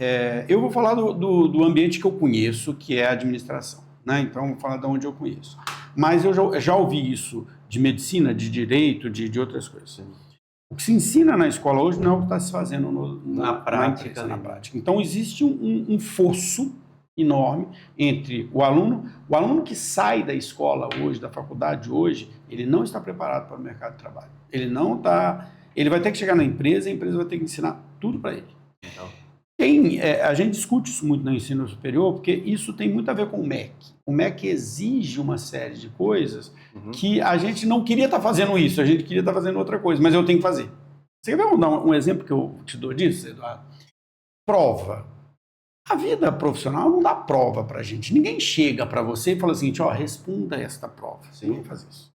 eu vou falar do ambiente que eu conheço, que é a administração, né? Então, vou falar de onde eu conheço. Mas eu já ouvi isso de medicina, de direito, de outras coisas. Sim. O que se ensina na escola hoje não é o que está se fazendo Na prática, empresa, né? na prática. Então, existe um fosso enorme entre o aluno que sai da escola hoje, da faculdade hoje, ele não está preparado para o mercado de trabalho. Ele vai ter que chegar na empresa, e a empresa vai ter que ensinar tudo para ele. Então, A gente discute isso muito no ensino superior, porque isso tem muito a ver com o MEC. O MEC exige uma série de coisas que a gente não queria estar fazendo isso, a gente queria estar fazendo outra coisa, mas eu tenho que fazer. Você quer dar um exemplo que eu te dou disso, Eduardo? Prova. A vida profissional não dá prova pra gente. Ninguém chega para você e fala assim, responda esta prova. Sim. Ninguém faz isso.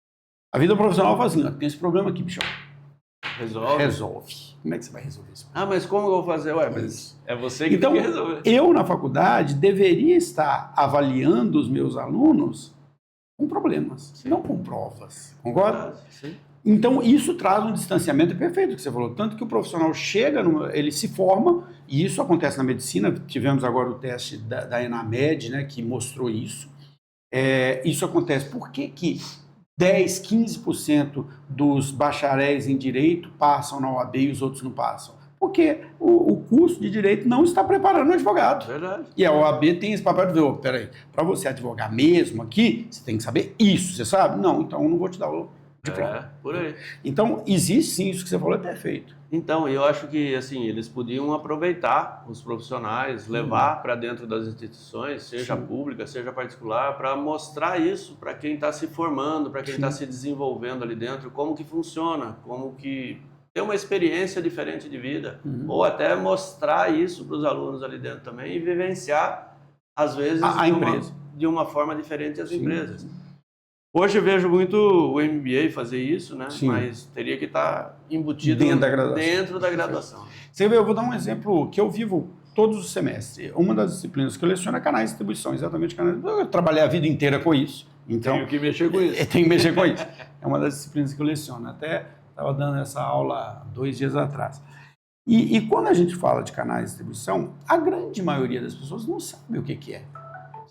A vida profissional fala assim, tem esse problema aqui, bichão. Resolve. Como é que você vai resolver isso? mas como eu vou fazer? Mas é você que Então, tem que resolver. eu na faculdade deveria estar avaliando os meus alunos com problemas, não com provas. Concorda? Sim. Então, isso traz um distanciamento perfeito que você falou. Tanto que o profissional chega, ele se forma, e isso acontece na medicina. Tivemos agora o teste da ENAMED, né, que mostrou isso. Isso acontece. Por que 10, 15% dos bacharéis em direito passam na OAB e os outros não passam? Porque o curso de direito não está preparando o advogado. Verdade. E a OAB tem esse papel de ver, peraí, para você advogar mesmo aqui, você tem que saber isso, você sabe? Não, então eu não vou te dar o diploma. Por aí. Então, existe sim, isso que você falou é perfeito. Então, eu acho que assim, eles podiam aproveitar os profissionais, levar para dentro das instituições, seja pública, seja particular, para mostrar isso para quem está se formando, para quem está se desenvolvendo ali dentro, como que funciona, como que ter uma experiência diferente de vida, ou até mostrar isso para os alunos ali dentro também e vivenciar às vezes, A empresa. de uma forma diferente as Sim. empresas. Hoje eu vejo muito o MBA fazer isso, né? Sim. Mas teria que estar embutido Dentro da graduação. Você vê, eu vou dar um exemplo que eu vivo todos os semestres. Uma das disciplinas que eu leciono é canais de distribuição, exatamente canais. Eu trabalhei a vida inteira com isso. Então, Tenho que mexer com isso. Tem que mexer com isso. É uma das disciplinas que eu leciono. Até estava dando essa aula 2 dias atrás. E quando a gente fala de canais de distribuição, a grande maioria das pessoas não sabe o que é.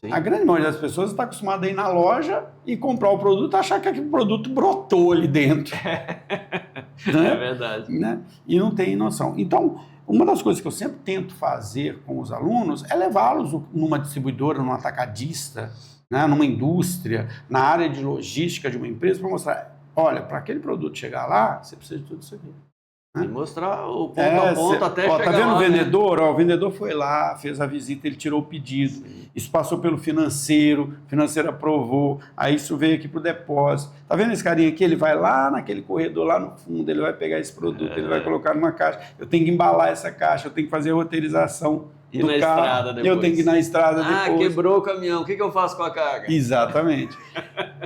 Sim. A grande maioria das pessoas está acostumada a ir na loja e comprar o produto, achar que aquele produto brotou ali dentro. Né? É verdade. Né? E não tem noção. Então, uma das coisas que eu sempre tento fazer com os alunos é levá-los numa distribuidora, num atacadista, né? Numa indústria, na área de logística de uma empresa, para mostrar, olha, para aquele produto chegar lá, você precisa de tudo isso aqui. E mostrar o ponto a ponto até chegar tá vendo lá, o vendedor? né? O vendedor foi lá, fez a visita, ele tirou o pedido. Sim. Isso passou pelo financeiro, o financeiro aprovou, aí isso veio aqui para o depósito. Tá vendo esse carinha aqui? Ele vai lá naquele corredor, lá no fundo, ele vai pegar esse produto, ele vai colocar numa caixa. Eu tenho que embalar essa caixa, eu tenho que fazer a roteirização do na carro. estrada depois. Eu tenho que ir na estrada depois. Quebrou o caminhão, o que eu faço com a carga? Exatamente.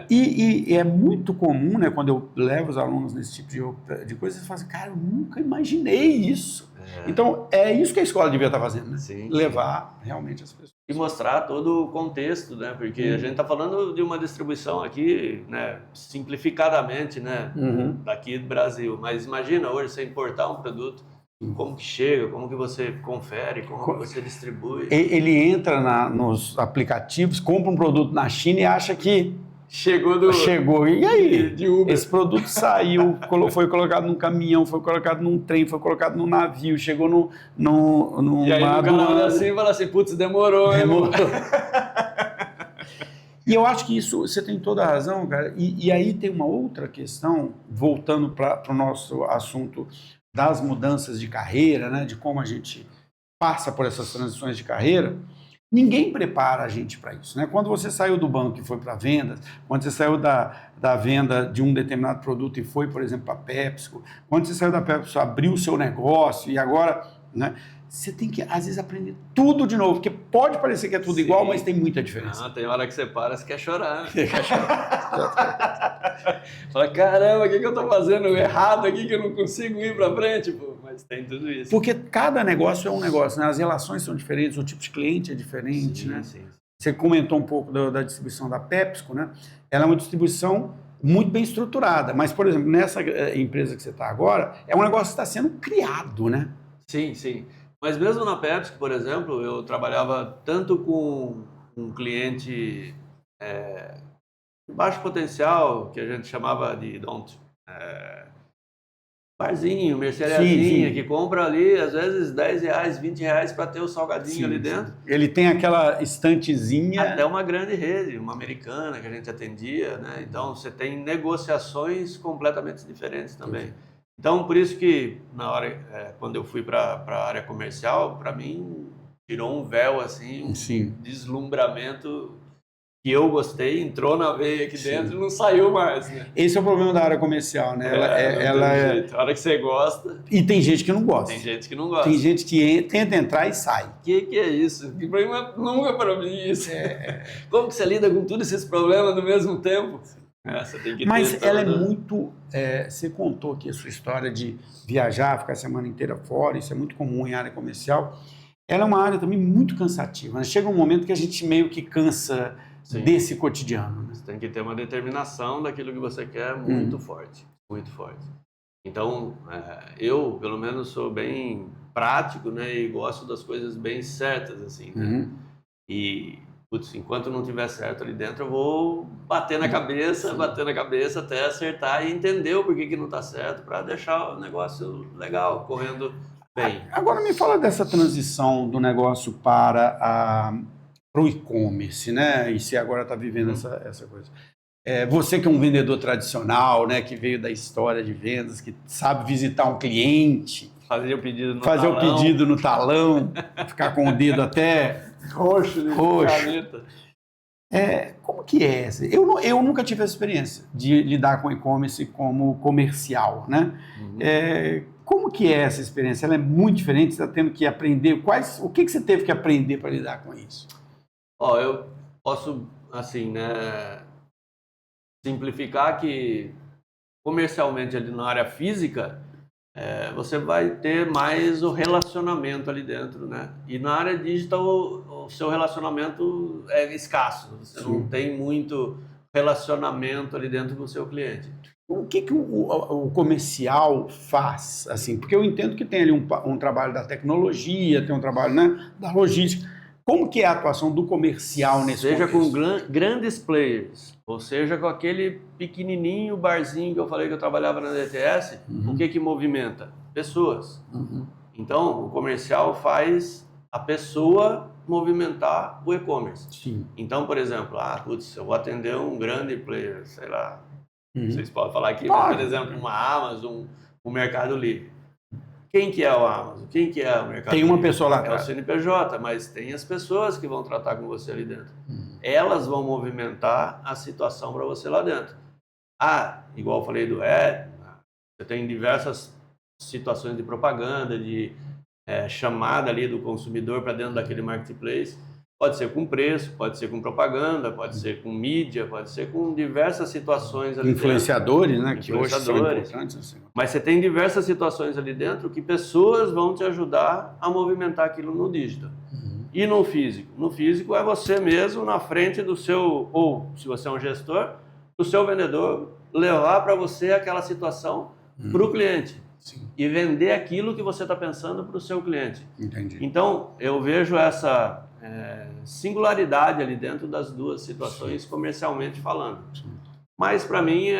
E é muito comum, né, quando eu levo os alunos nesse tipo de coisa, eles falam assim, cara, eu nunca imaginei isso. Então, é isso que a escola devia estar fazendo, né? Sim, levar realmente as pessoas. E mostrar todo o contexto, né? Porque a gente está falando de uma distribuição aqui, né? Simplificadamente, né? Daqui do Brasil. Mas imagina hoje você importar um produto, como que chega, como que você confere, como que você distribui. Ele entra nos aplicativos, compra um produto na China e acha que chegou. E aí? De Uber. Esse produto saiu, foi colocado num caminhão, foi colocado num trem, foi colocado num navio, chegou numa E aí o cara olha assim aduana. e fala assim, putz, demorou. E eu acho que isso, você tem toda a razão, cara. E aí tem uma outra questão, voltando para o nosso assunto das mudanças de carreira, né, de como a gente passa por essas transições de carreira. Ninguém prepara a gente para isso, né? Quando você saiu do banco e foi para vendas, quando você saiu da venda de um determinado produto e foi, por exemplo, para a PepsiCo, quando você saiu da PepsiCo, abriu o seu negócio e agora, né? Você tem que, às vezes, aprender tudo de novo, porque pode parecer que é tudo igual, mas tem muita diferença. Tem hora que você para, você quer chorar. Fala, caramba, o que eu estou fazendo errado aqui que eu não consigo ir para frente? Pô, mas tem tudo isso. Porque cada negócio é um negócio, né? As relações são diferentes, o tipo de cliente é diferente, né? Sim. Você comentou um pouco da distribuição da PepsiCo, né? Ela é uma distribuição muito bem estruturada, mas, por exemplo, nessa empresa que você está agora, é um negócio que está sendo criado, né? Sim. Mas mesmo na PepsiCo, por exemplo, eu trabalhava tanto com um cliente de baixo potencial, que a gente chamava de barzinho, merceariazinha, que compra ali, às vezes, R$10, R$20 para ter o salgadinho ali dentro. Ele tem aquela estantezinha. Até uma grande rede, uma americana que a gente atendia, né? Então, você tem negociações completamente diferentes também. Então, por isso que, na hora, quando eu fui para a área comercial, para mim, tirou um véu, assim, um deslumbramento que eu gostei, entrou na veia aqui dentro e não saiu mais, né? Esse é o problema da área comercial, né? Ela é... A hora que você gosta... E tem gente que não gosta. Tem gente que não gosta. Tem gente que tenta entrar e sai. O que é isso? Que problema nunca para mim isso. Como que você lida com todos esses problemas ao mesmo tempo? Você tem que Mas ela é muito... você contou aqui a sua história de viajar, ficar a semana inteira fora, isso é muito comum em área comercial. Ela é uma área também muito cansativa, né? Chega um momento que a gente meio que cansa desse cotidiano. Né? Você tem que ter uma determinação daquilo que você quer muito forte, muito forte. Então, eu, pelo menos, sou bem prático, né? E gosto das coisas bem certas, assim, né? E... Putz, enquanto não tiver certo ali dentro, eu vou bater na cabeça até acertar e entender o porquê que não está certo para deixar o negócio legal, correndo bem. Agora me fala dessa transição do negócio para o e-commerce, né? E você agora está vivendo essa coisa. Você que é um vendedor tradicional, né? Que veio da história de vendas, que sabe visitar um cliente, fazer o pedido no talão, ficar com o dedo até roxo. Como que é? Eu nunca tive essa experiência de lidar com e-commerce como comercial, né? Como que é essa experiência? Ela é muito diferente, você está tendo que aprender. O que você teve que aprender para lidar com isso? Ó, eu posso, assim, né, simplificar que comercialmente ali na área física, você vai ter mais o relacionamento ali dentro, né? E na área digital, o seu relacionamento é escasso. Você não tem muito relacionamento ali dentro com o seu cliente. O que o comercial faz? Assim, porque eu entendo que tem ali um trabalho da tecnologia, tem um trabalho, né, da logística. Como que é a atuação do comercial nesse Seja com contexto? grandes players, ou seja com aquele pequenininho barzinho que eu falei que eu trabalhava na DTS, o que movimenta? Pessoas. Então, o comercial faz a pessoa movimentar o e-commerce. Sim. Então, por exemplo, eu vou atender um grande player, sei lá, vocês podem falar aqui, Pode. mas, por exemplo, uma Amazon, um Mercado Livre. Quem que é o Amazon? Quem que é o Mercado Tem uma Livre? pessoa lá É o atrás. CNPJ, mas tem as pessoas que vão tratar com você ali dentro. Elas vão movimentar a situação para você lá dentro. Igual eu falei você tem diversas situações de propaganda, de chamada ali do consumidor para dentro daquele marketplace. Pode ser com preço, pode ser com propaganda, pode ser com mídia, pode ser com diversas situações ali Influenciadores, dentro. né? Que hoje são importantes. Assim. Mas você tem diversas situações ali dentro que pessoas vão te ajudar a movimentar aquilo no digital. E no físico? No físico é você mesmo na frente do seu, ou se você é um gestor, do seu vendedor, levar para você aquela situação para o cliente. Sim. E vender aquilo que você está pensando para o seu cliente. Entendi. Então, eu vejo essa singularidade ali dentro das duas situações, comercialmente falando. Sim. Mas, para mim,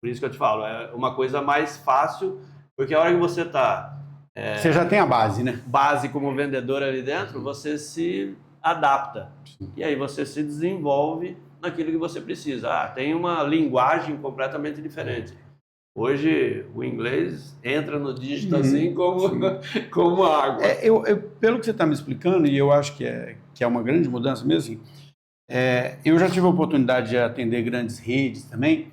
por isso que eu te falo, é uma coisa mais fácil, porque a hora que você está... você já tem a base, né? Base como vendedor ali dentro, você se adapta. Sim. E aí você se desenvolve naquilo que você precisa. Tem uma linguagem completamente diferente. Hoje, o inglês entra no digital assim como água. Pelo que você está me explicando, e eu acho que é uma grande mudança mesmo, assim, eu já tive a oportunidade de atender grandes redes também.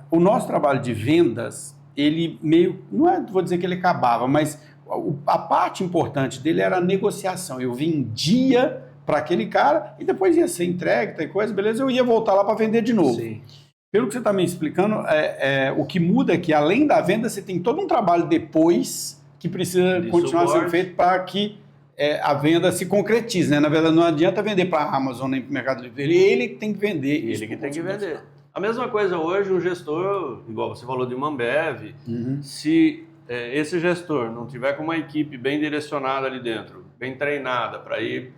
O nosso trabalho de vendas, ele meio, vou dizer que ele acabava, mas a parte importante dele era a negociação. Eu vendia para aquele cara e depois ia ser entregue, tem coisa, beleza, eu ia voltar lá para vender de novo. Sim. Pelo que você está me explicando, o que muda é que, além da venda, você tem todo um trabalho depois que precisa continuar sendo feito para que a venda se concretize, né? Na verdade, não adianta vender para a Amazon nem para o Mercado Livre. Ele que tem que vender. Ele que tem que vender. A mesma coisa hoje, um gestor, igual você falou de uma Ambev, se esse gestor não tiver com uma equipe bem direcionada ali dentro, bem treinada para ir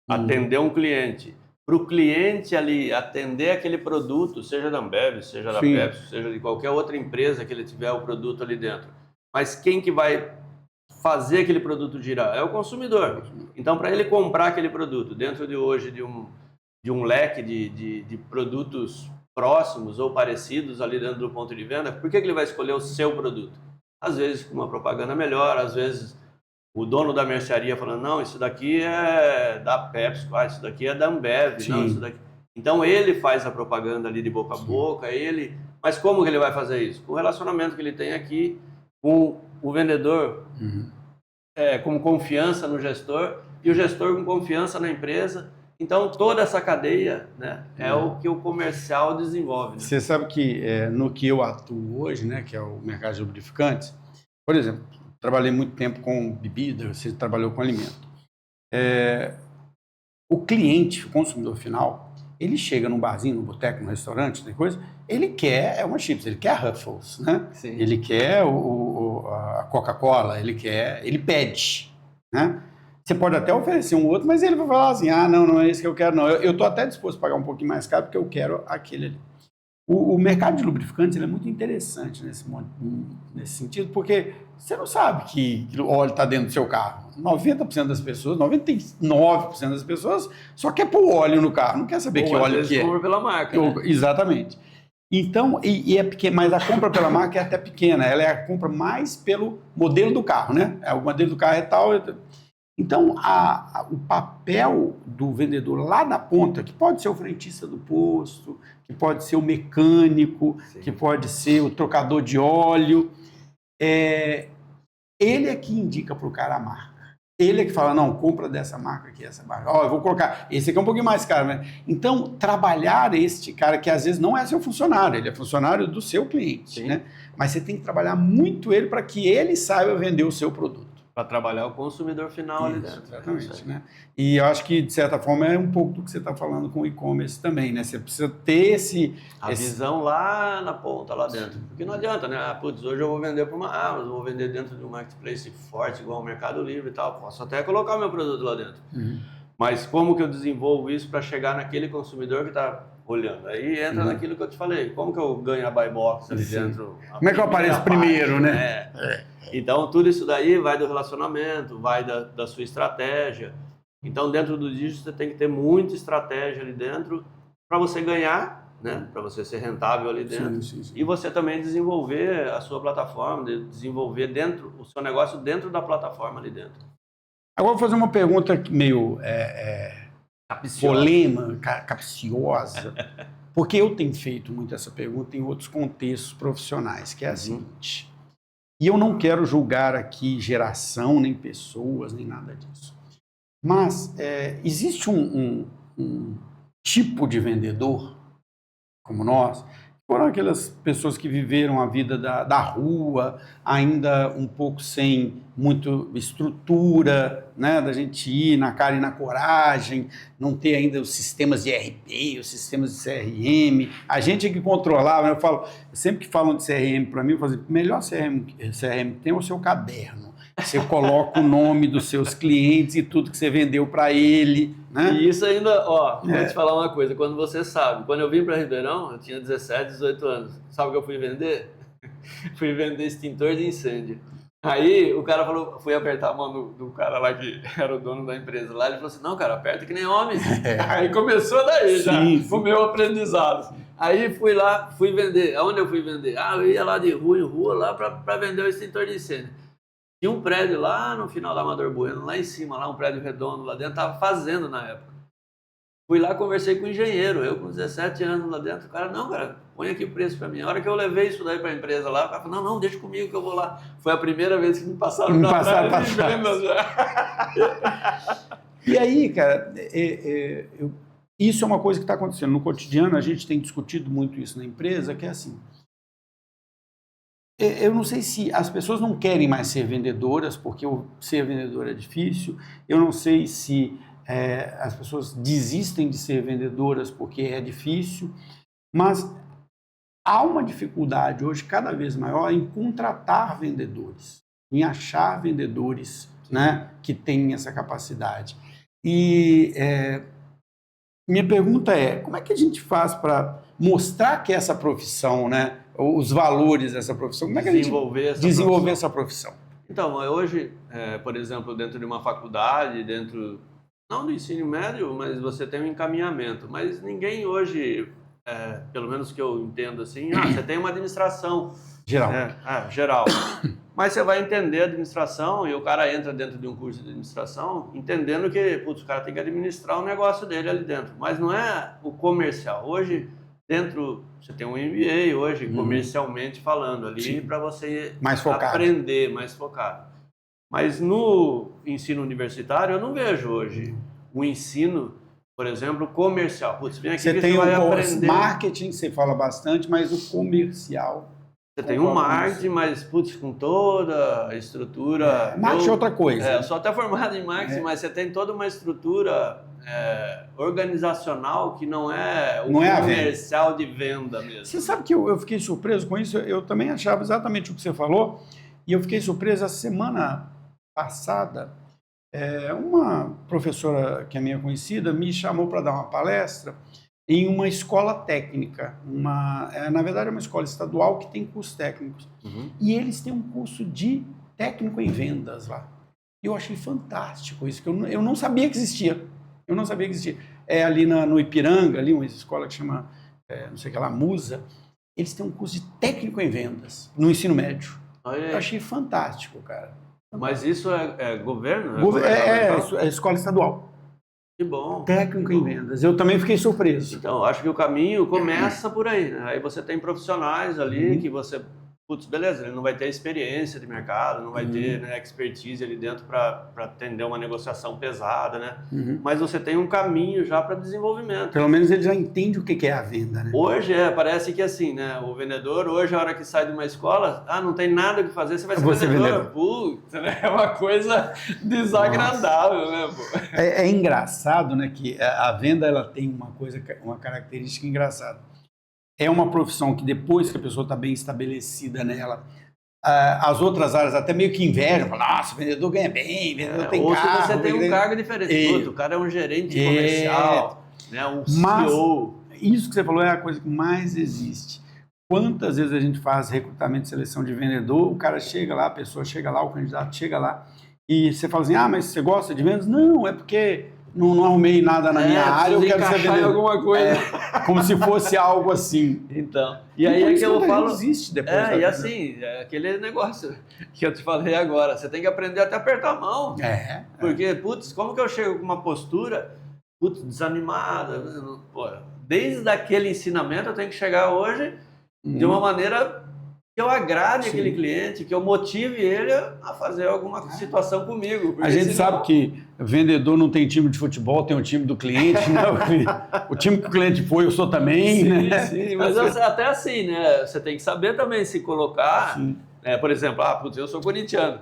atender um cliente, para o cliente ali atender aquele produto, seja da Ambev, seja da Pepsi, seja de qualquer outra empresa que ele tiver o produto ali dentro. Mas quem que vai fazer aquele produto girar? É o consumidor. Então, para ele comprar aquele produto dentro de hoje de um leque de produtos próximos ou parecidos ali dentro do ponto de venda, por que ele vai escolher o seu produto? Às vezes com uma propaganda melhor, às vezes o dono da mercearia falando, não, isso daqui é da Pepsi, isso daqui é da Ambev, não, isso daqui... Então ele faz a propaganda ali de boca a boca, mas como que ele vai fazer isso? Com o relacionamento que ele tem aqui, com o vendedor, com confiança no gestor, e o gestor com confiança na empresa. Então toda essa cadeia, né, é o que o comercial desenvolve. Né? Você sabe que no que eu atuo hoje, né, que é o mercado de lubrificantes, por exemplo, trabalhei muito tempo com bebida, você trabalhou com alimento. O cliente, o consumidor final, ele chega num barzinho, num boteco, num restaurante, tem coisa, ele quer uma chips, ele quer a Ruffles, né? Sim. Ele quer a Coca-Cola, ele pede, né? Você pode até oferecer um outro, mas ele vai falar assim, não é esse que eu quero, não. Eu estou até disposto a pagar um pouquinho mais caro porque eu quero aquele ali. O mercado de lubrificantes ele é muito interessante nesse sentido, porque você não sabe que o óleo está dentro do seu carro. 90% das pessoas, 99% das pessoas só quer pôr óleo no carro, não quer saber que óleo que é. Compra pela marca, né? Exatamente. Então, é pequeno, mas a compra pela marca é até pequena, ela é a compra mais pelo modelo do carro, né? O modelo do carro é tal... Então, o papel do vendedor lá na ponta, que pode ser o frentista do posto, que pode ser o mecânico, que pode ser o trocador de óleo, ele é que indica para o cara a marca. Ele é que fala, não, compra dessa marca aqui, essa marca. Ó, eu vou colocar, esse aqui é um pouquinho mais caro, né? Então, trabalhar este cara que às vezes não é seu funcionário, ele é funcionário do seu cliente, né? Mas você tem que trabalhar muito ele para que ele saiba vender o seu produto. Para trabalhar o consumidor final ali dentro. Exatamente, né? E eu acho que, de certa forma, é um pouco do que você está falando com o e-commerce também, né? Você precisa ter a visão lá na ponta, lá dentro. Porque não adianta, né? Ah, putz, hoje eu vou vender para uma Amazon, vou vender dentro de um marketplace forte, igual o Mercado Livre e tal. Posso até colocar o meu produto lá dentro. Mas como que eu desenvolvo isso para chegar naquele consumidor que está olhando? Aí entra naquilo que eu te falei. Como que eu ganho a buy box ali dentro? Como é que eu apareço primeiro, né? Então, tudo isso daí vai do relacionamento, vai da sua estratégia. Então, dentro do digital, você tem que ter muita estratégia ali dentro para você ganhar, né? Para você ser rentável ali dentro. Sim. E você também desenvolver a sua plataforma, desenvolver o seu negócio dentro da plataforma ali dentro. Agora eu vou fazer uma pergunta meio polêmica, capciosa, porque eu tenho feito muito essa pergunta em outros contextos profissionais, que é a seguinte... E eu não quero julgar aqui geração, nem pessoas, nem nada disso. Mas existe um tipo de vendedor, como nós, foram aquelas pessoas que viveram a vida da rua, ainda um pouco sem muita estrutura, né, da gente ir na cara e na coragem, não ter ainda os sistemas de ERP, os sistemas de CRM. A gente é que controlava, sempre que falam de CRM para mim, eu falo assim, melhor CRM que tem é o seu caderno. Você coloca o nome dos seus clientes e tudo que você vendeu para ele, né? E isso ainda, vou te falar uma coisa, quando você sabe, quando eu vim para Ribeirão, eu tinha 17, 18 anos, sabe o que eu fui vender? Fui vender extintor de incêndio. Aí o cara falou, fui apertar a mão do cara lá que era o dono da empresa lá, ele falou assim, não cara, aperta que nem homem. Aí começou daí já, o meu aprendizado. Aí fui lá, fui vender, aonde eu fui vender? Eu ia lá de rua em rua lá para vender o extintor de incêndio. Tinha um prédio lá no final da Amador Bueno, lá em cima, lá um prédio redondo lá dentro, tava fazendo na época. Fui lá, conversei com o engenheiro, eu com 17 anos lá dentro, o cara, não, cara, põe aqui o preço para mim. A hora que eu levei isso daí para a empresa lá, o cara falou, não, deixa comigo que eu vou lá. Foi a primeira vez que me passaram para trás de vendas já. E aí, cara, isso é uma coisa que está acontecendo. No cotidiano, a gente tem discutido muito isso na empresa, que é assim, eu não sei se as pessoas não querem mais ser vendedoras, porque ser vendedor é difícil. Eu não sei se as pessoas desistem de ser vendedoras porque é difícil. Mas há uma dificuldade hoje cada vez maior em contratar vendedores, em achar vendedores, né, que têm essa capacidade. E minha pergunta é, como é que a gente faz para mostrar que essa profissão, né, os valores dessa profissão, como é que a gente desenvolver essa profissão? Então, hoje, por exemplo, dentro de uma faculdade, não do ensino médio, mas você tem um encaminhamento, mas ninguém hoje, pelo menos que eu entendo assim, você tem uma administração geral. Geral. Mas você vai entender a administração e o cara entra dentro de um curso de administração entendendo que, o cara tem que administrar o negócio dele ali dentro, mas não é o comercial. Hoje, você tem um MBA hoje, comercialmente falando ali, para você aprender mais focado. Mas no ensino universitário, eu não vejo hoje um ensino, por exemplo, comercial. Vem aqui você que tem você vai aprender. Marketing, você fala bastante, mas o comercial... Você tem um marketing, mas, com toda a estrutura... Marketing é outra coisa. Eu sou até formado em marketing, mas você tem toda uma estrutura organizacional que não é o comercial de venda mesmo. Você sabe que eu fiquei surpreso com isso? Eu também achava exatamente o que você falou, e eu fiquei surpreso a semana passada. Uma professora que é minha conhecida me chamou para dar uma palestra em uma escola técnica, na verdade é uma escola estadual que tem cursos técnicos, e eles têm um curso de técnico em vendas lá. Eu achei fantástico isso, que eu não sabia que existia. É ali no Ipiranga, ali uma escola que chama, não sei o que lá, Musa, eles têm um curso de técnico em vendas, no ensino médio. Eu achei fantástico, cara. Mas isso é governo? É escola estadual. Que bom. Técnico em vendas. Eu também fiquei surpreso. Então, acho que o caminho começa por aí, né? Aí você tem profissionais ali que você putz, beleza, ele não vai ter experiência de mercado, não vai ter, né, expertise ali dentro para atender uma negociação pesada, né? Mas você tem um caminho já para desenvolvimento. Pelo menos ele já entende o que é a venda, né? Hoje parece que assim, né? O vendedor, hoje, a hora que sai de uma escola, não tem nada que fazer, você vai ser vendedor. Putz, né? É uma coisa desagradável, né, pô? É engraçado, né, que a venda ela tem uma característica engraçada. É uma profissão que depois que a pessoa está bem estabelecida nela, as outras áreas até meio que invejam, falam, nossa, o vendedor ganha bem, o vendedor tem ou carro. Ou se você tem um cargo diferente, o cara é um gerente comercial, né, um CEO. Mas isso que você falou é a coisa que mais existe. Quantas vezes a gente faz recrutamento e seleção de vendedor, o cara chega lá, a pessoa chega lá, o candidato chega lá, e você fala assim, mas você gosta de vendas? Não, é porque não arrumei nada na minha área, eu quero ser vendedor. Alguma coisa. Como se fosse algo assim. Então, e aí é que eu falo... existe depois e assim, aquele negócio que eu te falei agora, você tem que aprender até a apertar a mão. Porque, putz, como que eu chego com uma postura, desanimada? Pô, desde aquele ensinamento eu tenho que chegar hoje de uma maneira que eu agrade aquele cliente, que eu motive ele a fazer alguma situação comigo. A gente sabe que vendedor não tem time de futebol, tem o time do cliente, né? O time que o cliente foi, eu sou também, né? Sim, mas até assim, né? Você tem que saber também se colocar, por exemplo, eu sou corintiano,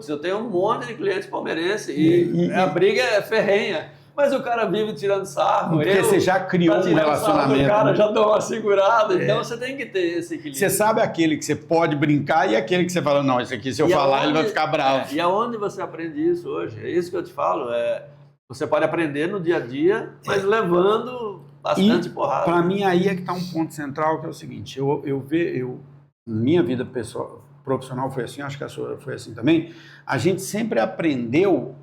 eu tenho um monte de clientes palmeirenses e a briga é ferrenha. Mas o cara vive tirando sarro. Porque você já criou um relacionamento. O cara já dá uma segurada. Então você tem que ter esse equilíbrio. Você sabe aquele que você pode brincar e aquele que você fala, não, esse aqui se eu falar ele vai ficar bravo. E aonde você aprende isso hoje? É isso que eu te falo. Você pode aprender no dia a dia, mas levando bastante porrada. Para mim aí é que está um ponto central, que é o seguinte. Minha vida pessoal, profissional foi assim, acho que a sua foi assim também. A gente sempre aprendeu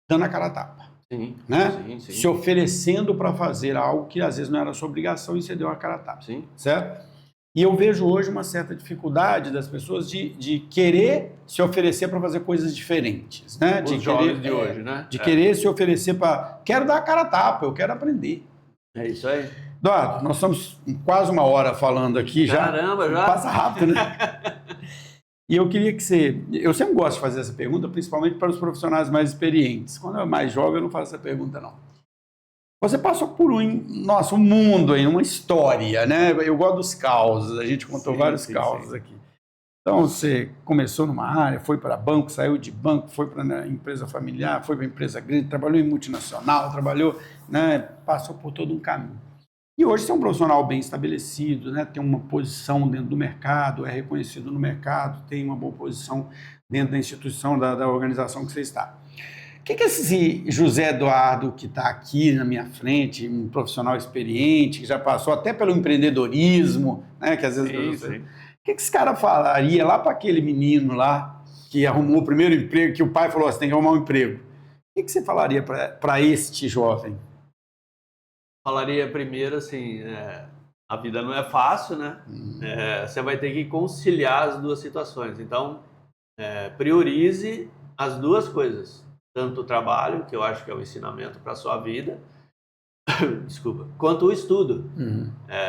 dando a cara a tapa. Sim, né? Sim. Se oferecendo para fazer algo que às vezes não era sua obrigação e você deu a cara a tapa, certo? E eu vejo hoje uma certa dificuldade das pessoas de querer se oferecer para fazer coisas diferentes, né? Os jovens de hoje, né? De querer se oferecer para... Quero dar a cara a tapa, eu quero aprender. É isso aí. Eduardo, nós estamos quase uma hora falando aqui já. Caramba, já? Passa rápido, né? E eu queria que você... Eu sempre gosto de fazer essa pergunta, principalmente para os profissionais mais experientes. Quando eu mais jovem, eu não faço essa pergunta, não. Você passou por um mundo aí, uma história, né? Eu gosto dos causos, a gente contou vários causos aqui. Então, você começou numa área, foi para banco, saiu de banco, foi para empresa familiar, foi para empresa grande, trabalhou em multinacional, né? Passou por todo um caminho. E hoje você é um profissional bem estabelecido, né? Tem uma posição dentro do mercado, é reconhecido no mercado, tem uma boa posição dentro da instituição, da organização que você está. O que esse José Eduardo que está aqui na minha frente, um profissional experiente, que já passou até pelo empreendedorismo, né? Que às vezes o que esse cara falaria lá para aquele menino lá que arrumou o primeiro emprego, que o pai falou, você tem que arrumar um emprego. O que você falaria para este jovem? Falaria primeiro assim, a vida não é fácil, né? Você vai ter que conciliar as duas situações. Então, priorize as duas coisas. Tanto o trabalho, que eu acho que é o ensinamento para a sua vida, desculpa, quanto o estudo.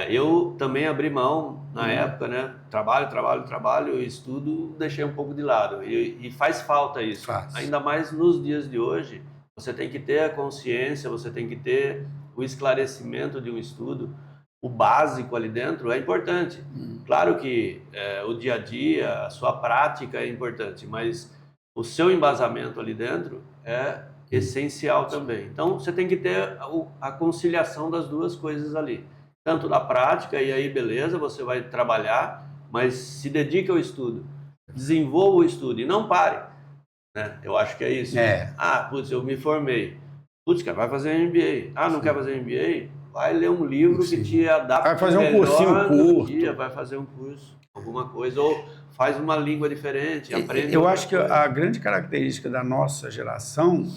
Eu também abri mão na época, né? Trabalho, e estudo deixei um pouco de lado. E faz falta isso. Ainda mais nos dias de hoje, você tem que ter a consciência, você tem que ter o esclarecimento de um estudo, o básico ali dentro é importante. Claro que o dia a dia, a sua prática é importante, mas o seu embasamento ali dentro é essencial também. Então, você tem que ter a conciliação das duas coisas ali. Tanto da prática, e aí beleza, você vai trabalhar, mas se dedique ao estudo. Desenvolva o estudo e não pare. Né? Eu acho que é isso. Eu me formei. Cara, vai fazer MBA. Não quer fazer MBA? Vai ler um livro que te adapta. Vai fazer um cursinho curto. Vai fazer um curso, alguma coisa. Ou faz uma língua diferente, aprende. Eu acho que a grande característica da nossa geração,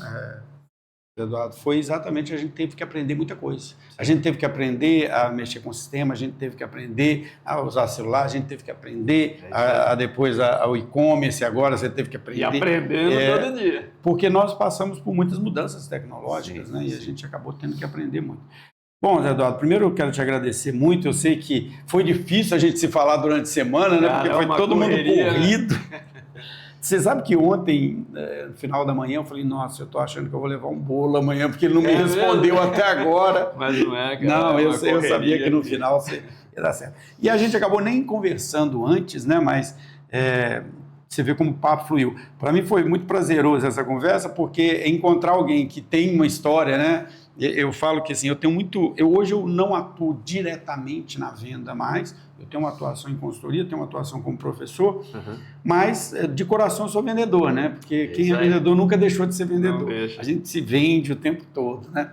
Eduardo, foi exatamente a gente teve que aprender muita coisa. A gente teve que aprender a mexer com o sistema, a gente teve que aprender a usar celular, a gente teve que aprender depois o e-commerce, agora você teve que aprender. E aprendendo todo dia. Porque nós passamos por muitas mudanças tecnológicas, né? E a gente acabou tendo que aprender muito. Bom, Zé Eduardo, primeiro eu quero te agradecer muito. Eu sei que foi difícil a gente se falar durante a semana, né? Porque foi todo mundo corrido. Você sabe que ontem, no final da manhã, eu falei, nossa, eu tô achando que eu vou levar um bolo amanhã, porque ele não me respondeu até agora. Mas não é, cara. Não, eu sabia que no final ia dar certo. E a gente acabou nem conversando antes, né? Mas você vê como o papo fluiu. Para mim foi muito prazeroso essa conversa, porque encontrar alguém que tem uma história, né? Eu falo que assim, hoje eu não atuo diretamente na venda mais, eu tenho uma atuação em consultoria, tenho uma atuação como professor, mas de coração eu sou vendedor, né? Porque quem é vendedor nunca deixou de ser vendedor. A gente se vende o tempo todo, né?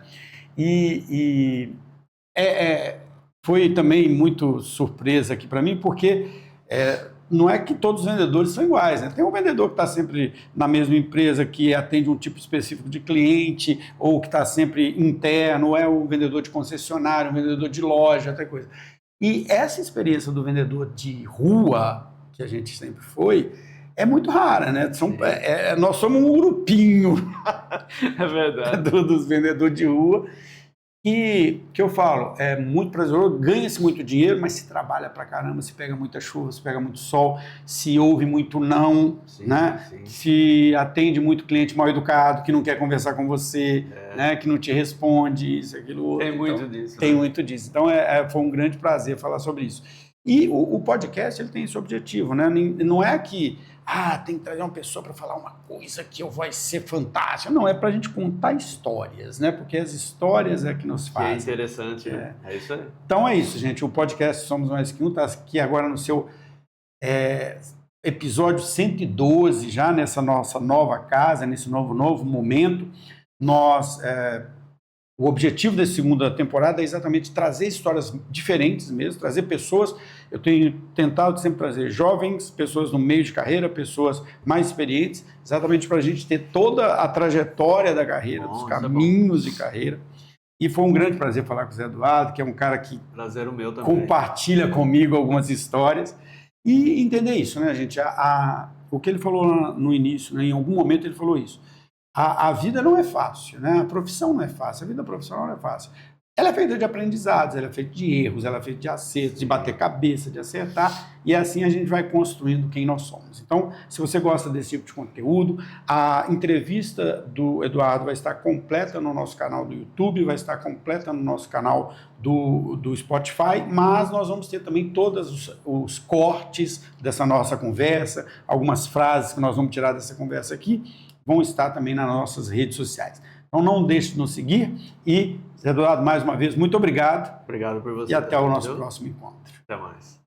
Foi também muito surpresa aqui para mim, porque não é que todos os vendedores são iguais, né? Tem um vendedor que está sempre na mesma empresa, que atende um tipo específico de cliente, ou que está sempre interno, ou é o vendedor de concessionário, um vendedor de loja, outra coisa. E essa experiência do vendedor de rua, que a gente sempre foi, é muito rara, né? Nós somos um grupinho é verdade. dos vendedores de rua. E que eu falo, é muito prazeroso, ganha-se muito dinheiro, mas se trabalha pra caramba, se pega muita chuva, se pega muito sol, se ouve muito não, né? Sim. Se atende muito cliente mal educado, que não quer conversar com você, né? Que não te responde, isso, aquilo, outro. Tem muito disso. Tem muito disso. Então, foi um grande prazer falar sobre isso. E o podcast, ele tem esse objetivo, né? Não é que tem que trazer uma pessoa para falar uma coisa que vai ser fantástica. Não, é para a gente contar histórias, né? Porque as histórias é que nos fazem. É interessante, né? É isso aí. Então é isso, gente. O podcast Somos Mais Que Um está aqui agora no seu episódio 112, já nessa nossa nova casa, nesse novo momento. O objetivo dessa segunda temporada é exatamente trazer histórias diferentes mesmo, trazer pessoas. Eu tenho tentado sempre trazer jovens, pessoas no meio de carreira, pessoas mais experientes, exatamente para a gente ter toda a trajetória da carreira, dos caminhos de carreira. E foi um grande prazer falar com o Zé Eduardo, que é um cara que prazer o meu também. Compartilha comigo algumas histórias. E entender isso, né, gente? O que ele falou no início, né, em algum momento ele falou isso. A vida não é fácil, né? A profissão não é fácil, a vida profissional não é fácil. Ela é feita de aprendizados, ela é feita de erros, ela é feita de acertos, de bater cabeça, de acertar, e assim a gente vai construindo quem nós somos. Então, se você gosta desse tipo de conteúdo, a entrevista do Eduardo vai estar completa no nosso canal do YouTube, vai estar completa no nosso canal do Spotify, mas nós vamos ter também todos os cortes dessa nossa conversa, algumas frases que nós vamos tirar dessa conversa aqui, vão estar também nas nossas redes sociais. Então não deixe de nos seguir e, Zé Eduardo, mais uma vez, muito obrigado. Obrigado por você. E até o nosso próximo encontro. Até mais.